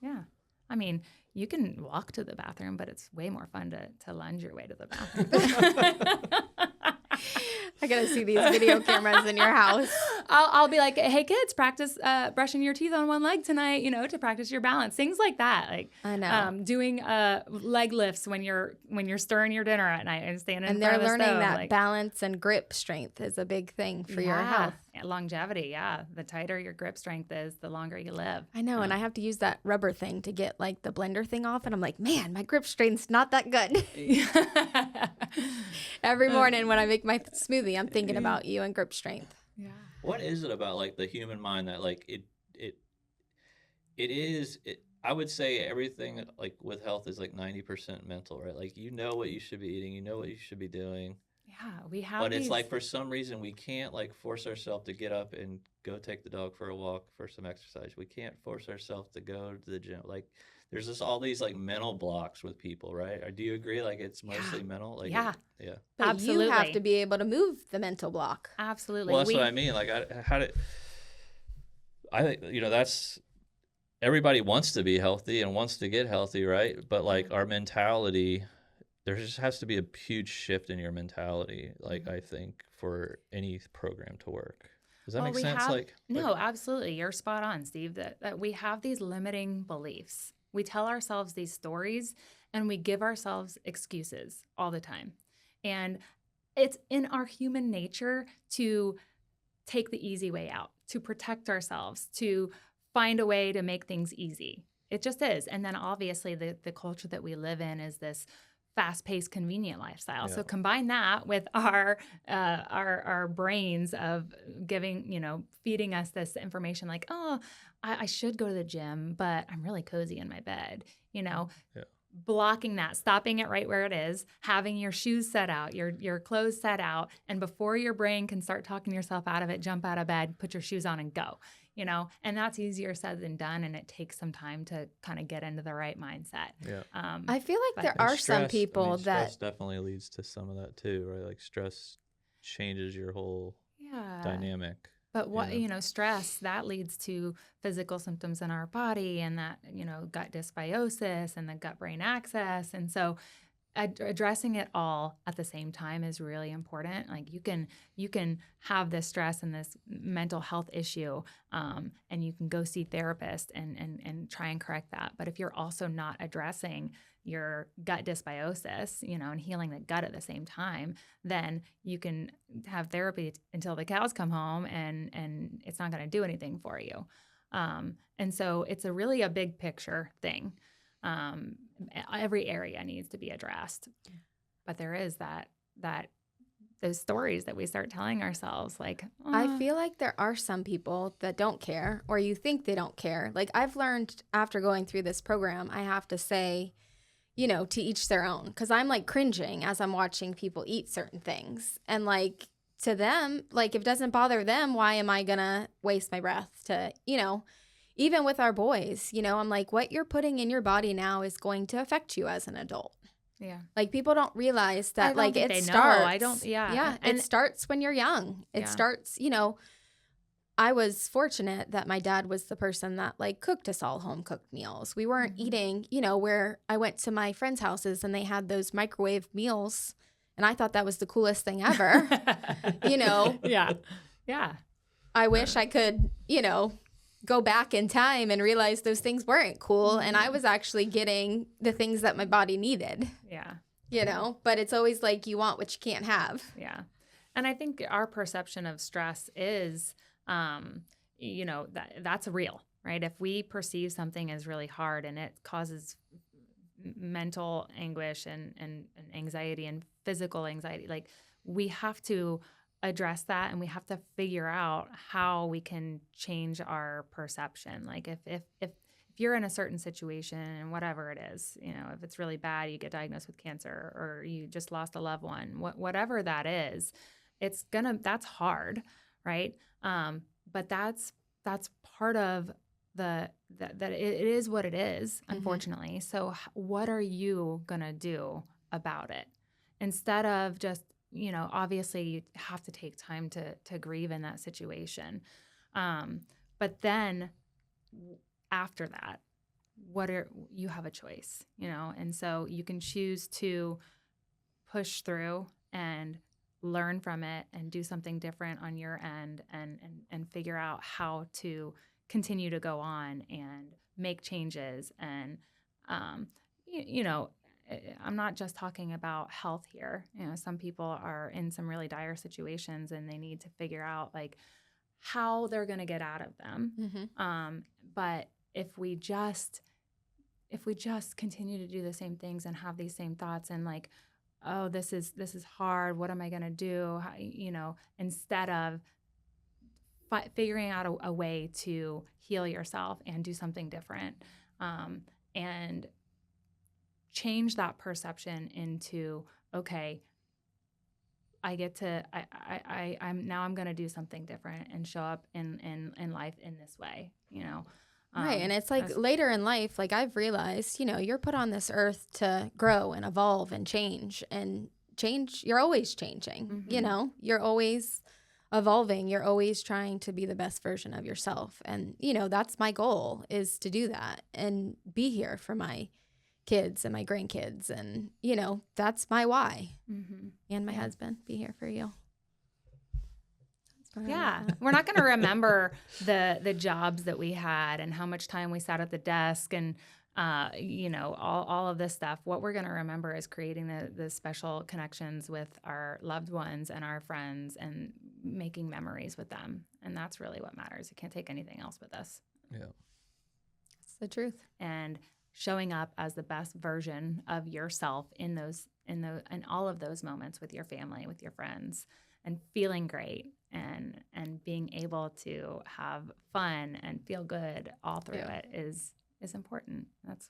Yeah. I mean, you can walk to the bathroom, but it's way more fun to lunge your way to the bathroom. I gotta see these video cameras in your house. I'll be like, hey kids, practice brushing your teeth on one leg tonight, to practice your balance. Things like that. Like I know. Doing leg lifts when you're stirring your dinner at night and standing in they're front of the learning stove, that balance and grip strength is a big thing for your health. Longevity, yeah. The tighter your grip strength is, the longer you live. I know, and I have to use that rubber thing to get like the blender thing off, and I'm like, man, my grip strength's not that good. Every morning when I make my smoothie, I'm thinking about you and grip strength. Yeah. What is it about like the human mind that like it I would say everything like with health is like 90% mental, right? Like you know what you should be eating, you know what you should be doing. Yeah, we have. But it's like for some reason we can't like force ourselves to get up and go take the dog for a walk for some exercise. We can't force ourselves to go to the gym. Like there's just all these like mental blocks with people, right? Or do you agree? Like it's mostly mental. Like yeah. Yeah. But absolutely. You have to be able to move the mental block. Absolutely. Well, that's what I mean. Like I think that's everybody wants to be healthy and wants to get healthy, right? But like our mentality there just has to be a huge shift in your mentality, like I think, for any program to work. Does that make sense? No, absolutely. You're spot on, Steve, that we have these limiting beliefs. We tell ourselves these stories and we give ourselves excuses all the time. And it's in our human nature to take the easy way out, to protect ourselves, to find a way to make things easy. It just is. And then obviously the culture that we live in is this fast-paced, convenient lifestyle. Yeah. So combine that with our brains of feeding us this information like, oh, I should go to the gym, but I'm really cozy in my bed, Yeah. Blocking that, stopping it right where it is, having your shoes set out, your clothes set out, and before your brain can start talking yourself out of it, jump out of bed, put your shoes on and go. And that's easier said than done, and it takes some time to kind of get into the right mindset. Yeah. I feel like there are some people stress definitely leads to some of that too, right? Like stress changes your whole dynamic. But stress, that leads to physical symptoms in our body, and that, gut dysbiosis and the gut-brain axis. And so addressing it all at the same time is really important. Like you can have this stress and this mental health issue, and you can go see therapists and try and correct that. But if you're also not addressing your gut dysbiosis, and healing the gut at the same time, then you can have therapy until the cows come home, and it's not going to do anything for you. And so it's really a big picture thing. Every area needs to be addressed, but there is those stories that we start telling ourselves, like, I feel like there are some people that don't care, or you think they don't care. Like I've learned after going through this program, I have to say, to each their own, because I'm like cringing as I'm watching people eat certain things, and like to them, like if it doesn't bother them, why am I gonna waste my breath to, even with our boys, I'm like, what you're putting in your body now is going to affect you as an adult. Yeah. Like people don't realize that, like it starts. It starts when you're young. It starts, I was fortunate that my dad was the person that like cooked us all home cooked meals. We weren't eating, where I went to my friends' houses and they had those microwave meals, and I thought that was the coolest thing ever. Yeah. Yeah. I wish I could, go back in time and realize those things weren't cool, and I was actually getting the things that my body needed. Yeah. But it's always like you want what you can't have. Yeah. And I think our perception of stress is, that's real, right? If we perceive something as really hard and it causes mental anguish and anxiety and physical anxiety, like we have to address that, and we have to figure out how we can change our perception. Like if you're in a certain situation, and whatever it is, if it's really bad, you get diagnosed with cancer, or you just lost a loved one, whatever that is, that's hard, right? But that's part of that it is what it is, unfortunately. So what are you gonna do about it? Instead of just, obviously you have to take time to grieve in that situation. But then after that, you have a choice, and so you can choose to push through and learn from it and do something different on your end, and figure out how to continue to go on and make changes. And, I'm not just talking about health here. Some people are in some really dire situations, and they need to figure out like how they're going to get out of them. But if we just continue to do the same things and have these same thoughts, and like, oh, this is hard, what am I going to do? Instead of figuring out a way to heal yourself and do something different, and change that perception into, okay, I'm going to do something different and show up in life in this way, Right. And it's like later in life, like I've realized, you're put on this earth to grow and evolve and change. And change, you're always changing, you're always evolving. You're always trying to be the best version of yourself. And, that's my goal, is to do that and be here for my kids and my grandkids. And, you know, that's my why. Mm-hmm. And my husband, be here for you. Yeah. We're not going to remember the jobs that we had and how much time we sat at the desk and, you know, all of this stuff. What we're going to remember is creating the special connections with our loved ones and our friends and making memories with them. And that's really what matters. You can't take anything else with us. Yeah. It's the truth. And showing up as the best version of yourself in all of those moments with your family, with your friends, and feeling great and being able to have fun and feel good all through it is important. That's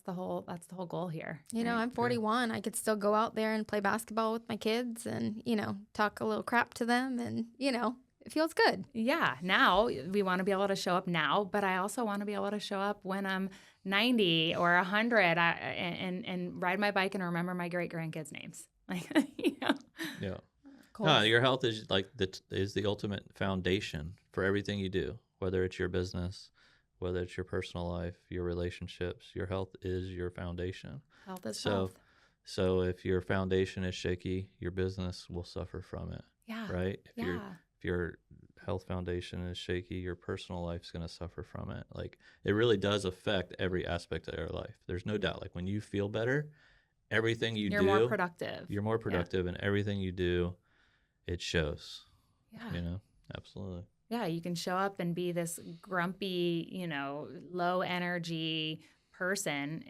the whole goal here. You know, right? I'm 41. I could still go out there and play basketball with my kids and, you know, talk a little crap to them. And, you know, it feels good. Yeah. Now we want to be able to show up now, but I also want to be able to show up when I'm 90 or 100 and ride my bike and remember my great grandkids' names. Like, you know. Yeah. Cool. No, your health is is the ultimate foundation for everything you do, whether it's your business, whether it's your personal life, your relationships. Your health is your foundation. Health is wealth. So if your foundation is shaky, your business will suffer from it. Yeah. Right? Yeah. If your health foundation is shaky, your personal life's going to suffer from it. Like, it really does affect every aspect of your life. There's no doubt. Like, when you feel better, everything You're more productive. You're more productive, and everything you do, it shows. Yeah. You know, absolutely. Yeah, you can show up and be this grumpy, you know, low energy person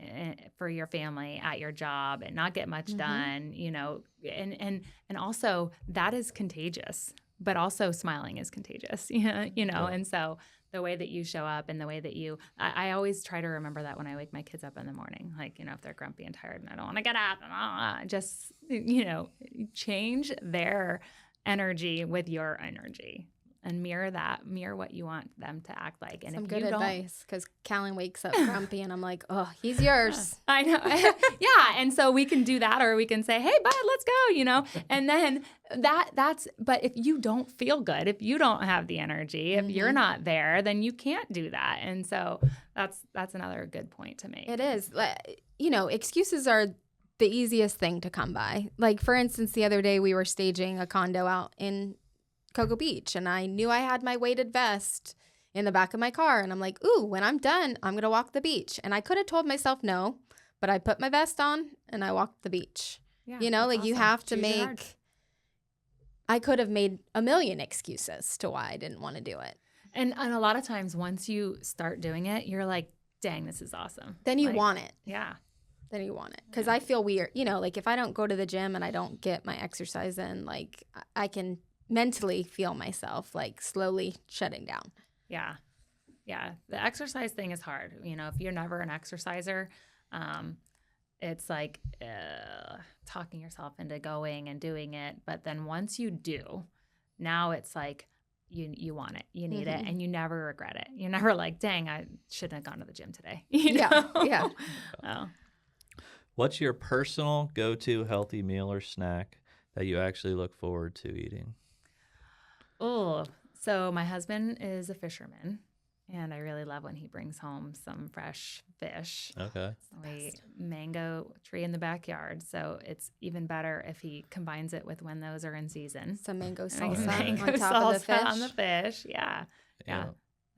for your family at your job and not get much done, you know, and also that is contagious, but also smiling is contagious, you know, Yeah. and so the way that you show up and the way that I always try to remember that when I wake my kids up in the morning, like, you know, if they're grumpy and tired and I don't want to get up, and just, you know, change their energy with your energy and mirror what you want them to act like. And Some if good you don't, advice, because Callan wakes up grumpy and I'm like, oh, he's yours. I know. Yeah. And so we can do that, or we can say, hey, bud, let's go, you know, and then but if you don't feel good, if you don't have the energy, if you're not there, then you can't do that. And so that's another good point to make. It is. You know, excuses are the easiest thing to come by. Like, for instance, the other day we were staging a condo out in Cocoa Beach, and I knew I had my weighted vest in the back of my car, and I'm like, ooh, when I'm done, I'm going to walk the beach. And I could have told myself no, but I put my vest on and I walked the beach. Yeah, you know, like, awesome. you have to Choose your hard. I could have made a million excuses to why I didn't want to do it. And a lot of times once you start doing it, you're like, dang, this is awesome. Then you Like, want it. Yeah. Then you want it. Because I feel weird. You know, like, if I don't go to the gym and I don't get my exercise in, like, I can mentally feel myself, like, slowly shutting down. Yeah. Yeah. The exercise thing is hard. You know, if you're never an exerciser, it's like talking yourself into going and doing it. But then once you do, now it's like you want it, you need it, and you never regret it. You're never like, dang, I shouldn't have gone to the gym today. You know? Yeah. Oh. What's your personal go-to healthy meal or snack that you actually look forward to eating? Oh, so my husband is a fisherman, and I really love when he brings home some fresh fish. Okay. We mango tree in the backyard, so it's even better if he combines it with when those are in season. Some mango Like salsa mango on top of the fish. on the fish. Yeah. Yeah.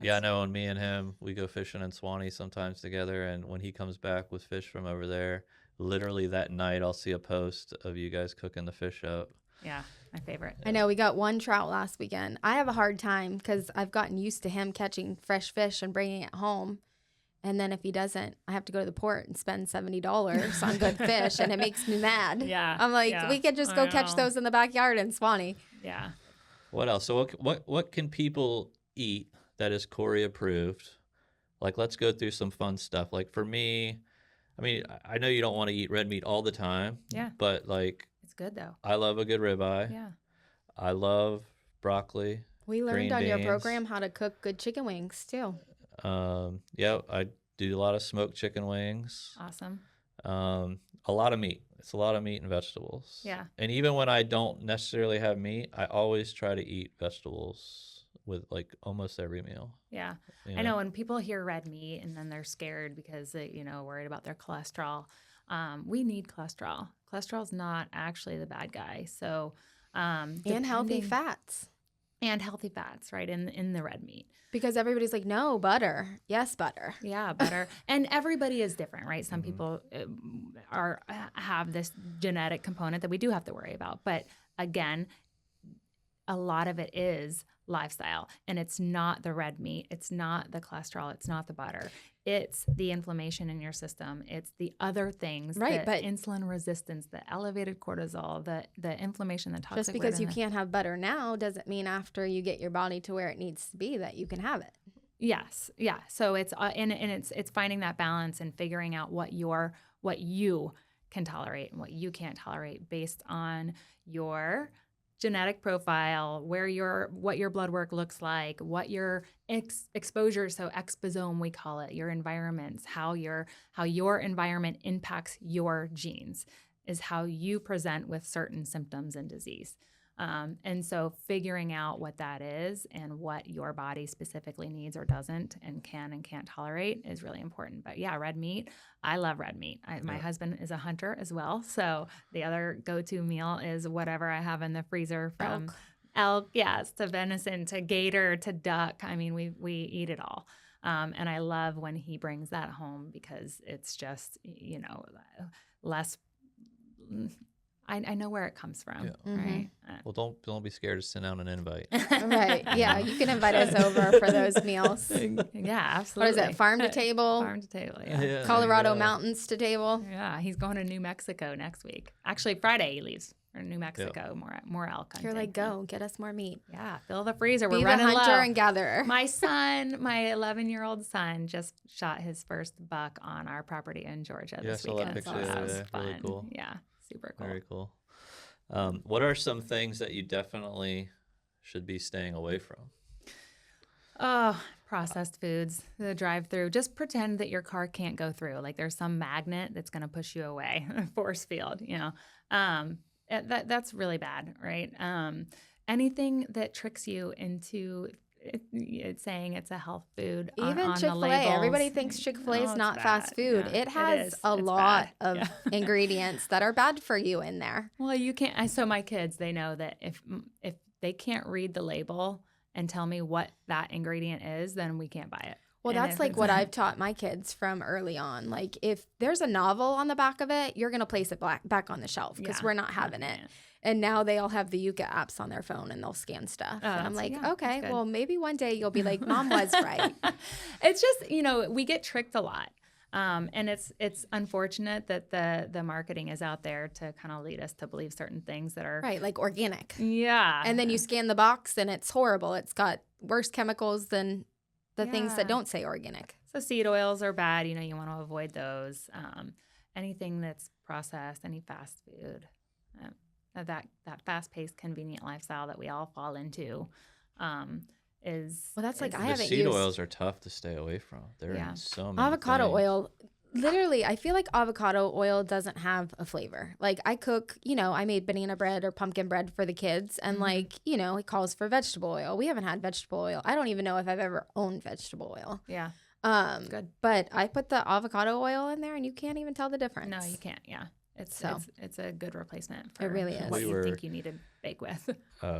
Yeah, I know. And me and him, we go fishing in Swanee sometimes together. And when he comes back with fish from over there, literally that night, I'll see a post of you guys cooking the fish up. Yeah, my favorite. I know, we got one trout last weekend. I have a hard time because I've gotten used to him catching fresh fish and bringing it home. And then if he doesn't, I have to go to the port and spend $70 on good fish, and it makes me mad. Yeah. I'm like, yeah, we could just go catch those in the backyard in Swanee. Yeah. What else? So what can people eat that is Cori approved? Like, let's go through some fun stuff. Like, for me, I mean, I know you don't want to eat red meat all the time. Yeah. But, like, It's good though. I love a good ribeye. Yeah. I love broccoli. We learned green on your beans. program how to cook good chicken wings too. Yeah, I do a lot of smoked chicken wings. Awesome. A lot of meat. It's a lot of meat and vegetables. Yeah. And even when I don't necessarily have meat, I always try to eat vegetables with like almost every meal. Yeah. You I know when people hear red meat and then they're scared because they, worried about their cholesterol. We need cholesterol. Cholesterol is not actually the bad guy. So, And healthy fats. And healthy fats, right, in the red meat. Because everybody's like, no, butter. Yes, butter. Yeah, butter. And everybody is different, right? Some people have this genetic component that we do have to worry about. But again, a lot of it is lifestyle. And it's not the red meat. It's not the cholesterol. It's not the butter. It's the inflammation in your system. It's the other things, right? But insulin resistance, the elevated cortisol, the inflammation, the toxic. Just because you can't have butter now doesn't mean after you get your body to where it needs to be that you can have it. Yes, yeah. So it's and it's finding that balance and figuring out what you can tolerate and what you can't tolerate based on your genetic profile, what your blood work looks like, what your exposure, so exposome we call it, your environments, how your environment impacts your genes is how you present with certain symptoms and disease. And so figuring out what that is and what your body specifically needs or doesn't and can and can't tolerate is really important. But yeah, red meat, I love red meat. My husband is a hunter as well. So the other go-to meal is whatever I have in the freezer from elk, yes, to venison, to gator, to duck. I mean, we eat it all. And I love when he brings that home because it's just, less... I know where it comes from, right? Well, don't be scared to send out an invite. Right. Yeah, you can invite us over for those meals. Yeah, absolutely. What is it? Farm to table? Farm to table, yeah. Colorado mountains to table. Yeah, he's going to New Mexico next week. Actually, Friday he leaves for New Mexico, more elk hunting. You're like, go, get us more meat. Yeah, fill the freezer. Be We're running the hunter low. and gatherer. My 11-year-old son, just shot his first buck on our property in Georgia this weekend. That was fun. Really cool. Yeah, super cool. Very cool. What are some things that you definitely should be staying away from? Oh, processed foods, the drive-through. Just pretend that your car can't go through. Like there's some magnet that's going to push you away, force field, That's really bad, right? Anything that tricks you into it's saying it's a health food. Even on Chick-fil-A. the labels. Everybody thinks Chick-fil-A is not fast food. Yeah, it has a lot of ingredients that are bad for you in there. Well, you can't. So my kids, they know that if they can't read the label and tell me what that ingredient is, then we can't buy it. Well, that's like what I've taught my kids from early on. Like if there's a novel on the back of it, you're going to place it back on the shelf because we're not having it. And now they all have the Yuka apps on their phone and they'll scan stuff. And I'm like, okay, well, maybe one day you'll be like, Mom was right. It's just, we get tricked a lot. And it's unfortunate that the marketing is out there to kind of lead us to believe certain things that are... Right, like organic. Yeah. And then you scan the box and it's horrible. It's got worse chemicals than the things that don't say organic. So seed oils are bad. You want to avoid those. Anything that's processed, any fast food. That fast-paced, convenient lifestyle that we all fall into is... Well, that's like I the haven't seed used... oils are tough to stay away from. They're in so many avocado things. oil. Literally, I feel like avocado oil doesn't have a flavor. Like I cook, I made banana bread or pumpkin bread for the kids. And it calls for vegetable oil. We haven't had vegetable oil. I don't even know if I've ever owned vegetable oil. Yeah. Good. But I put the avocado oil in there and you can't even tell the difference. No, you can't. Yeah. It's a good replacement for it really is. what you think you need to bake with.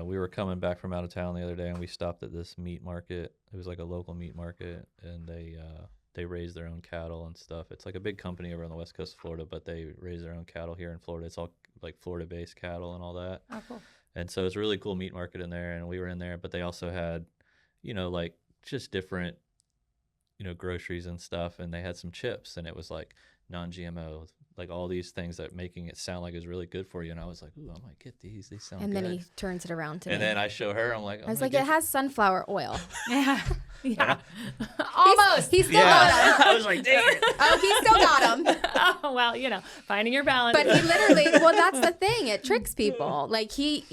We were coming back from out of town the other day and we stopped at this meat market. It was like a local meat market and they raise their own cattle and stuff. It's like a big company over on the west coast of Florida, but they raise their own cattle here in Florida. It's all like Florida-based cattle and all that. Oh, cool. And so it's a really cool meat market in there and we were in there, but they also had, like just different, groceries and stuff. And they had some chips and it was like non-GMO, like all these things that making it sound like it's really good for you. And I was like, ooh, I might get these. They sound good. good. And then he turns it around to me. And then I show her, I'm like, I was like, it has sunflower oil. Yeah. Almost. He still got him. I was like, dang it. Oh, he still got him. Oh, well, finding your balance. But he literally, that's the thing. It tricks people. Like he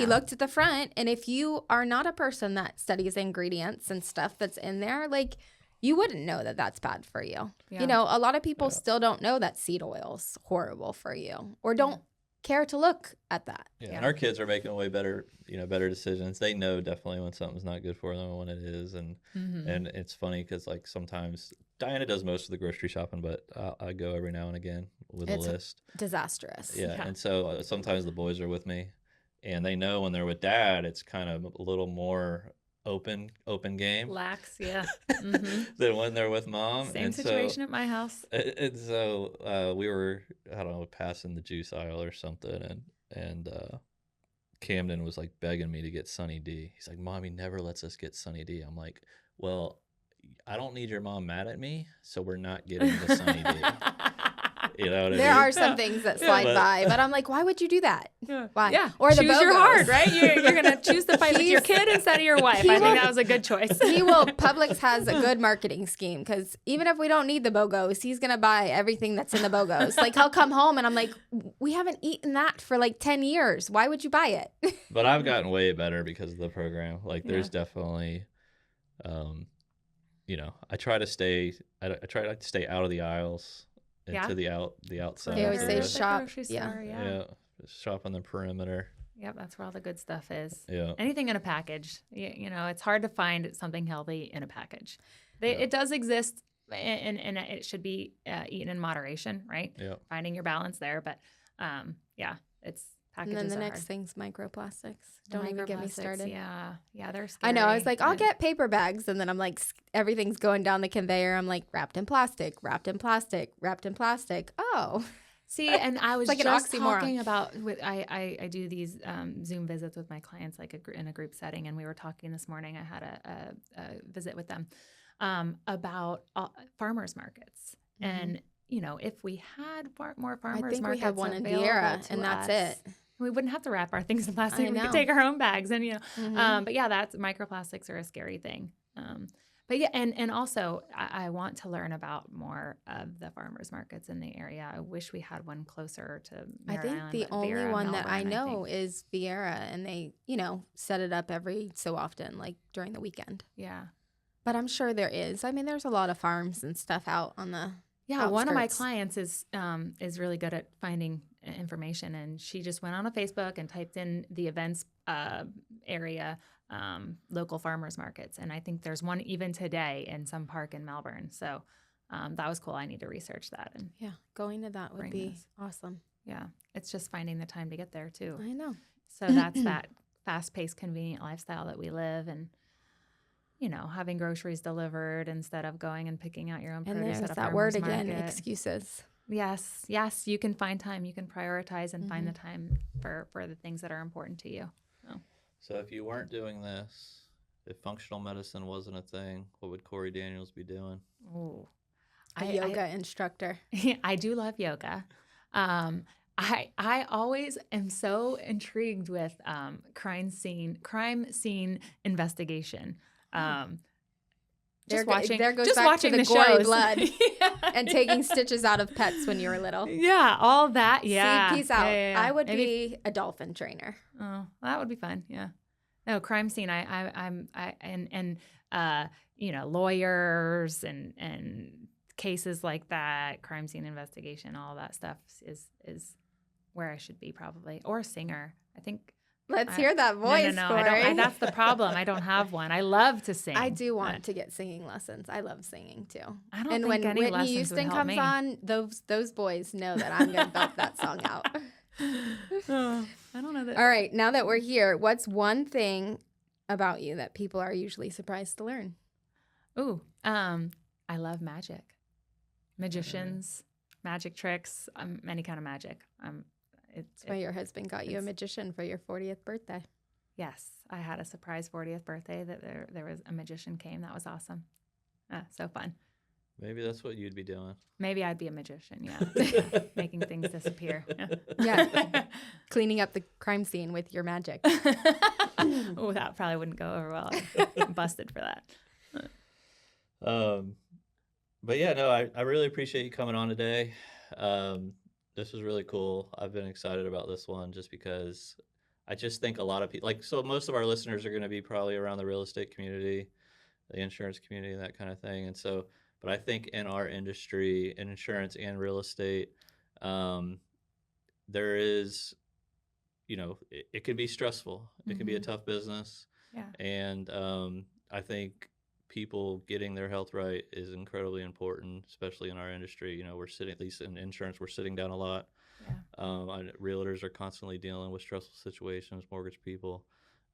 looked at the front. And if you are not a person that studies ingredients and stuff that's in there, like, you wouldn't know that that's bad for you. Yeah. A lot of people still don't know that seed oil's horrible for you or don't care to look at that. Yeah, Yeah. and our kids are making way better, better decisions. They know definitely when something's not good for them and when it is, and it's funny because like sometimes Diana does most of the grocery shopping, but I go every now and again with It's a list. disastrous. Yeah, Yeah. and so sometimes the boys are with me, and they know when they're with Dad, it's kind of a little more open game Lax, yeah. than when they're with Mom. Same and situation at my house. And so we were, I don't know, passing the juice aisle or something, and Camden was like begging me to get Sunny D. He's like, Mommy never lets us get Sunny D. I'm like, well, I don't need your mom mad at me, so we're not getting the Sunny D. You know what I mean? There are some things that slide by, but I'm like, why would you do that? Why? Yeah. Or the choose your BOGOs. heart, right? You're going to choose to fight with your kid instead of your wife. I think that was a good choice. He will. Publix has a good marketing scheme because even if we don't need the BOGOs, he's going to buy everything that's in the BOGOs. Like he'll come home and I'm like, we haven't eaten that for like 10 years. Why would you buy it? But I've gotten way better because of the program. Like there's definitely, I try to stay out of the aisles and to the outside. They always say of the- shop. Grocery Yeah. store, Yeah, shop on the perimeter. Yep, that's where all the good stuff is. Yeah. Anything in a package. It's hard to find something healthy in a package. It does exist, and it should be eaten in moderation, right? Yeah. Finding your balance there. But, it's packages And then the are next hard. thing's microplastics. Don't even get me Microplastics, started. Yeah, they're scary. I know. I was like, I'll And- get paper bags. And then I'm like, everything's going down the conveyor. I'm like, wrapped in plastic, wrapped in plastic, wrapped in plastic. Oh. See, and I was like an just oxymoron. talking about I do these Zoom visits with my clients like in a group setting, and we were talking this morning. I had a visit with them about farmers markets, and if we had more farmers markets, I think we have one in available Vieira, to and that's us, it. we wouldn't have to wrap our things in plastic. I We could know. take our own bags, and Mhm. but yeah, that's microplastics are a scary thing. But yeah, and also I want to learn about more of the farmers markets in the area. I wish we had one closer to I Merritt think Island, the but only Vieira, one that I Melbourne, know think. is Vieira, and they, set it up every so often, like during the weekend. Yeah. But I'm sure there is. I mean, there's a lot of farms and stuff out on the Yeah, one of my outskirts. clients is really good at finding information, and she just went on a Facebook and typed in the events area, local farmers markets, and I think there's one even today in some park in Melbourne. So that was cool. I need to research that, and Yeah, going to that would Bring be this. awesome. yeah, it's just finding the time to get there too. I know. So that's that fast-paced, convenient lifestyle that we live, and having groceries delivered instead of going and picking out your own And produce there's at a that word farmer's again, market. excuses. Yes, you can find time. You can prioritize and find the time for the things that are important to you. So if you weren't doing this, if functional medicine wasn't a thing, what would Cori Daniels be doing? Oh, A yoga instructor. I do love yoga. I always am so intrigued with crime scene investigation. Just watching, there goes just back watching to the the gory shows. blood Yeah. and taking stitches out of pets when you were little. Yeah, all that. Yeah. See, peace out. Yeah. I would Maybe- be a dolphin trainer. Oh, that would be fun. Yeah. No, crime scene. Lawyers and cases like that, crime scene investigation, all that stuff is where I should be probably, or a singer. I think. Let's hear that voice, No. Cori. That's the problem. I don't have one. I love to sing. I do want but to get singing lessons. I love singing too. I don't And think when any Whitney lessons would Houston help comes me. on, those boys know that I'm going to belt that song out. Oh, I don't know that. All right, now that we're here, what's one thing about you that people are usually surprised to learn? Ooh, I love magic, magicians, magic tricks, any kind of magic. That's why your husband got you a magician for your 40th birthday. Yes, I had a surprise 40th birthday that there was a magician came. That was awesome. So fun. Maybe that's what you'd be doing. Maybe I'd be a magician. Yeah, making things disappear. Yeah, cleaning up the crime scene with your magic. Oh, that probably wouldn't go over well. I'm busted for that. But yeah, no, I really appreciate you coming on today. This was really cool. I've been excited about this one just because I just think a lot of people, so most of our listeners are going to be probably around the real estate community, the insurance community, that kind of thing. And so, but I think in our industry, in insurance and real estate, there is, it can be stressful. It can be a tough business. Yeah. And I think people getting their health right is incredibly important, especially in our industry. We're sitting, at least in insurance, we're sitting down a lot. Yeah. Realtors are constantly dealing with stressful situations, mortgage people,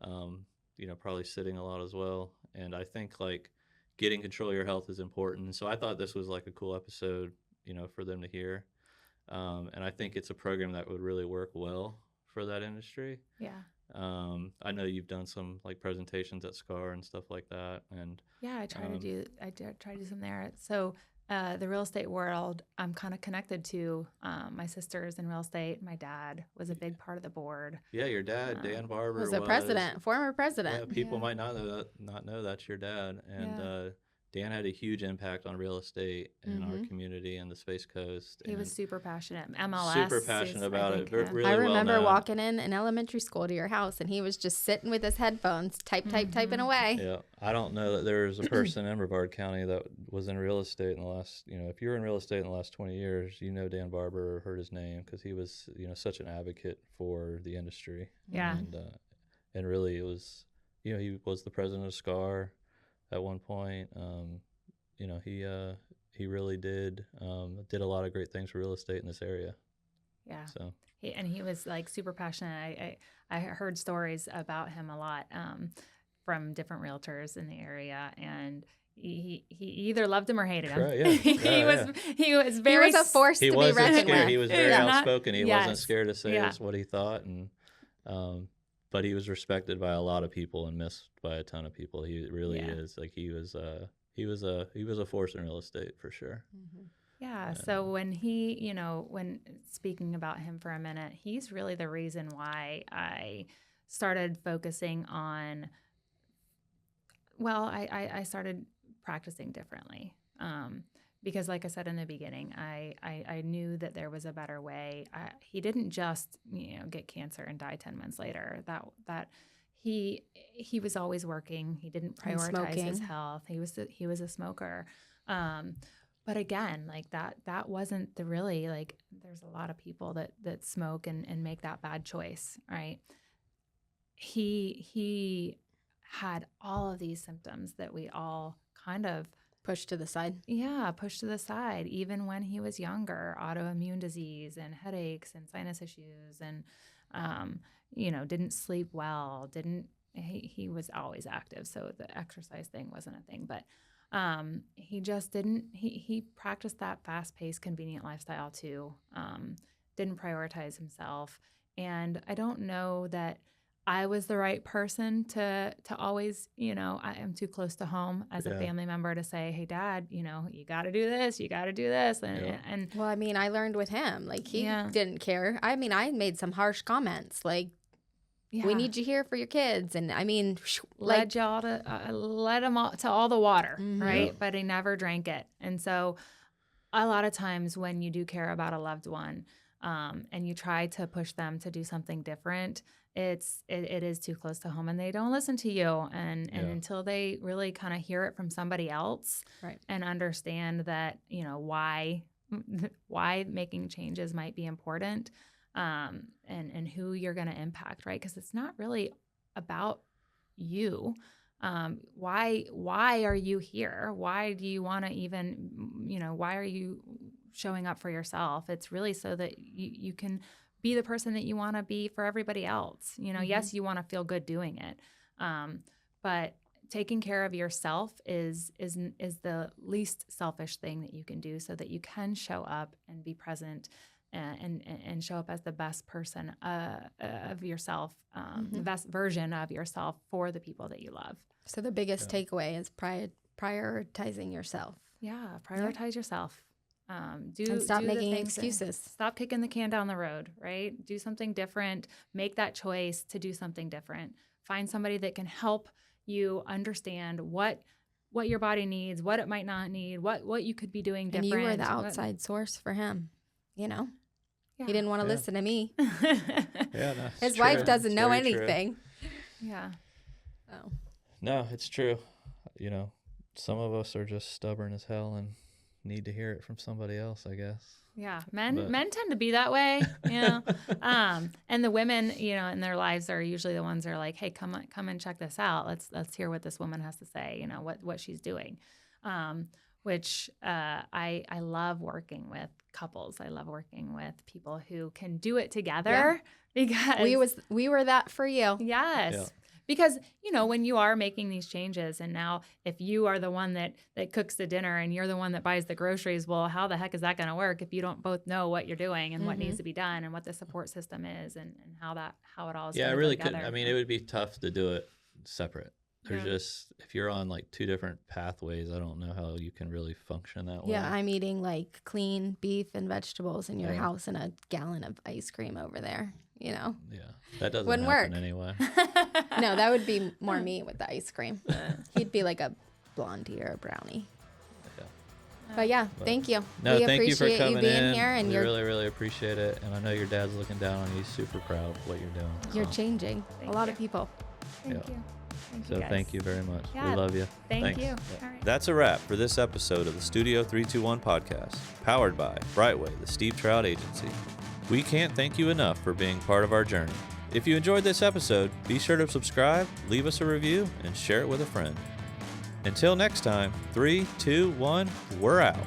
probably sitting a lot as well. And I think like getting control of your health is important. So I thought this was like a cool episode, for them to hear. And I think it's a program that would really work well for that industry. Yeah. I know you've done some like presentations at SCAR and stuff like that. And yeah, I try to do some there. So the real estate world, I'm kind of connected to. My sister's in real estate. My dad was a big part of the board. Yeah, your dad, Dan Barber, was a former president. Yeah, people might not know that's your dad. And Dan had a huge impact on real estate in our community and the Space Coast. He was super passionate. MLS. Super passionate about it. Really I remember well-known. walking in elementary school to your house, and he was just sitting with his headphones, typing away. Yeah, I don't know that there's a person in Brevard County that was in real estate in the last, if you're in real estate in the last 20 years, Dan Barber or heard his name because he was, such an advocate for the industry. Yeah. And really it was, he was the president of SCAR at one point. He really did a lot of great things for real estate in this area. Yeah. So he was like super passionate. I heard stories about him a lot from different realtors in the area, and he either loved him or hated him. Right, yeah. He was very. He was a force to be reckoned with. He was very outspoken. He Yes. wasn't scared to say what he thought, and but he was respected by a lot of people and missed by a ton of people. He really is. Like he was a force in real estate for sure. Mm-hmm. Yeah. So when when speaking about him for a minute, he's really the reason why I started focusing on. Well, I started practicing differently. Because like I said in the beginning, I knew that there was a better way. He didn't just, get cancer and die 10 months later. That he was always working. He didn't prioritize his health. He was a smoker. But again, like that wasn't the really, like, there's a lot of people that smoke and make that bad choice, right? He had all of these symptoms that we all kind of pushed to the side. Yeah, pushed to the side. Even when he was younger, autoimmune disease and headaches and sinus issues and, didn't sleep well, he was always active. So the exercise thing wasn't a thing, but he just didn't, he practiced that fast-paced, convenient lifestyle too, didn't prioritize himself. And I don't know that I was the right person to always, I am too close to home as a family member to say, hey, Dad, you got to do this, you got to do this. And well, I mean, I learned with him, like he didn't care. I mean, I made some harsh comments like, we need you here for your kids. And I mean, led y'all to let them all, to all the water, right? Yeah. But he never drank it. And so a lot of times when you do care about a loved one and you try to push them to do something different, it is too close to home and they don't listen to you. And until they really kind of hear it from somebody else and understand that, why making changes might be important and who you're going to impact, right? Because it's not really about you. Why are you here? Why do you want to even, why are you showing up for yourself? It's really so that you can be the person that you want to be for everybody else. Yes, you want to feel good doing it. But taking care of yourself is the least selfish thing that you can do so that you can show up and be present and show up as the best person of yourself, the best version of yourself for the people that you love. So the biggest takeaway is prioritizing yourself. Yeah, prioritize yourself. And stop making excuses. Stop kicking the can down the road, right? Do something different. Make that choice to do something different. Find somebody that can help you understand what your body needs, what it might not need, what you could be doing different. And you were the outside source for him, Yeah. He didn't want to listen to me. His wife doesn't know anything. True. Yeah. Oh. No, it's true. Some of us are just stubborn as hell and need to hear it from somebody else, I guess. Yeah, men But- tend to be that way, you know. And the women, you know, in their lives are usually the ones that are like, "Hey, come and check this out. Let's hear what this woman has to say. You know, what she's doing." Which I love working with couples. I love working with people who can do it together because we were that for you. yes. Yeah. Because, you know, when you are making these changes, and now if you are the one that cooks the dinner and you're the one that buys the groceries, well, how the heck is that going to work if you don't both know what you're doing and what needs to be done and what the support system is and how it all is Yeah, I gonna go really together. couldn't. I mean, it would be tough to do it separate. There's Yeah. just, if you're on like two different pathways, I don't know how you can really function that way. Yeah, I'm eating like clean beef and vegetables in your Yeah. house and a gallon of ice cream over there, you know. Yeah, that doesn't Wouldn't happen work. anyway. No, that would be more me with the ice cream. He'd be like a blondie or a brownie. Yeah. But yeah, But- thank you. No, we thank you appreciate for coming being in. here, and we you're really, really appreciate it. And I know your dad's looking down on you, super proud of what you're doing. you're So- changing Thank a lot you. of people. Thank Yeah. you. Thank So you guys. thank you very much. Yeah. We love you. Thank Thanks. you. Yeah. All right. That's a wrap for this episode of the Studio 321 podcast, powered by Brightway, the Steve Trout Agency. We can't thank you enough for being part of our journey. If you enjoyed this episode, be sure to subscribe, leave us a review, and share it with a friend. Until next time, 3, 2, 1, we're out.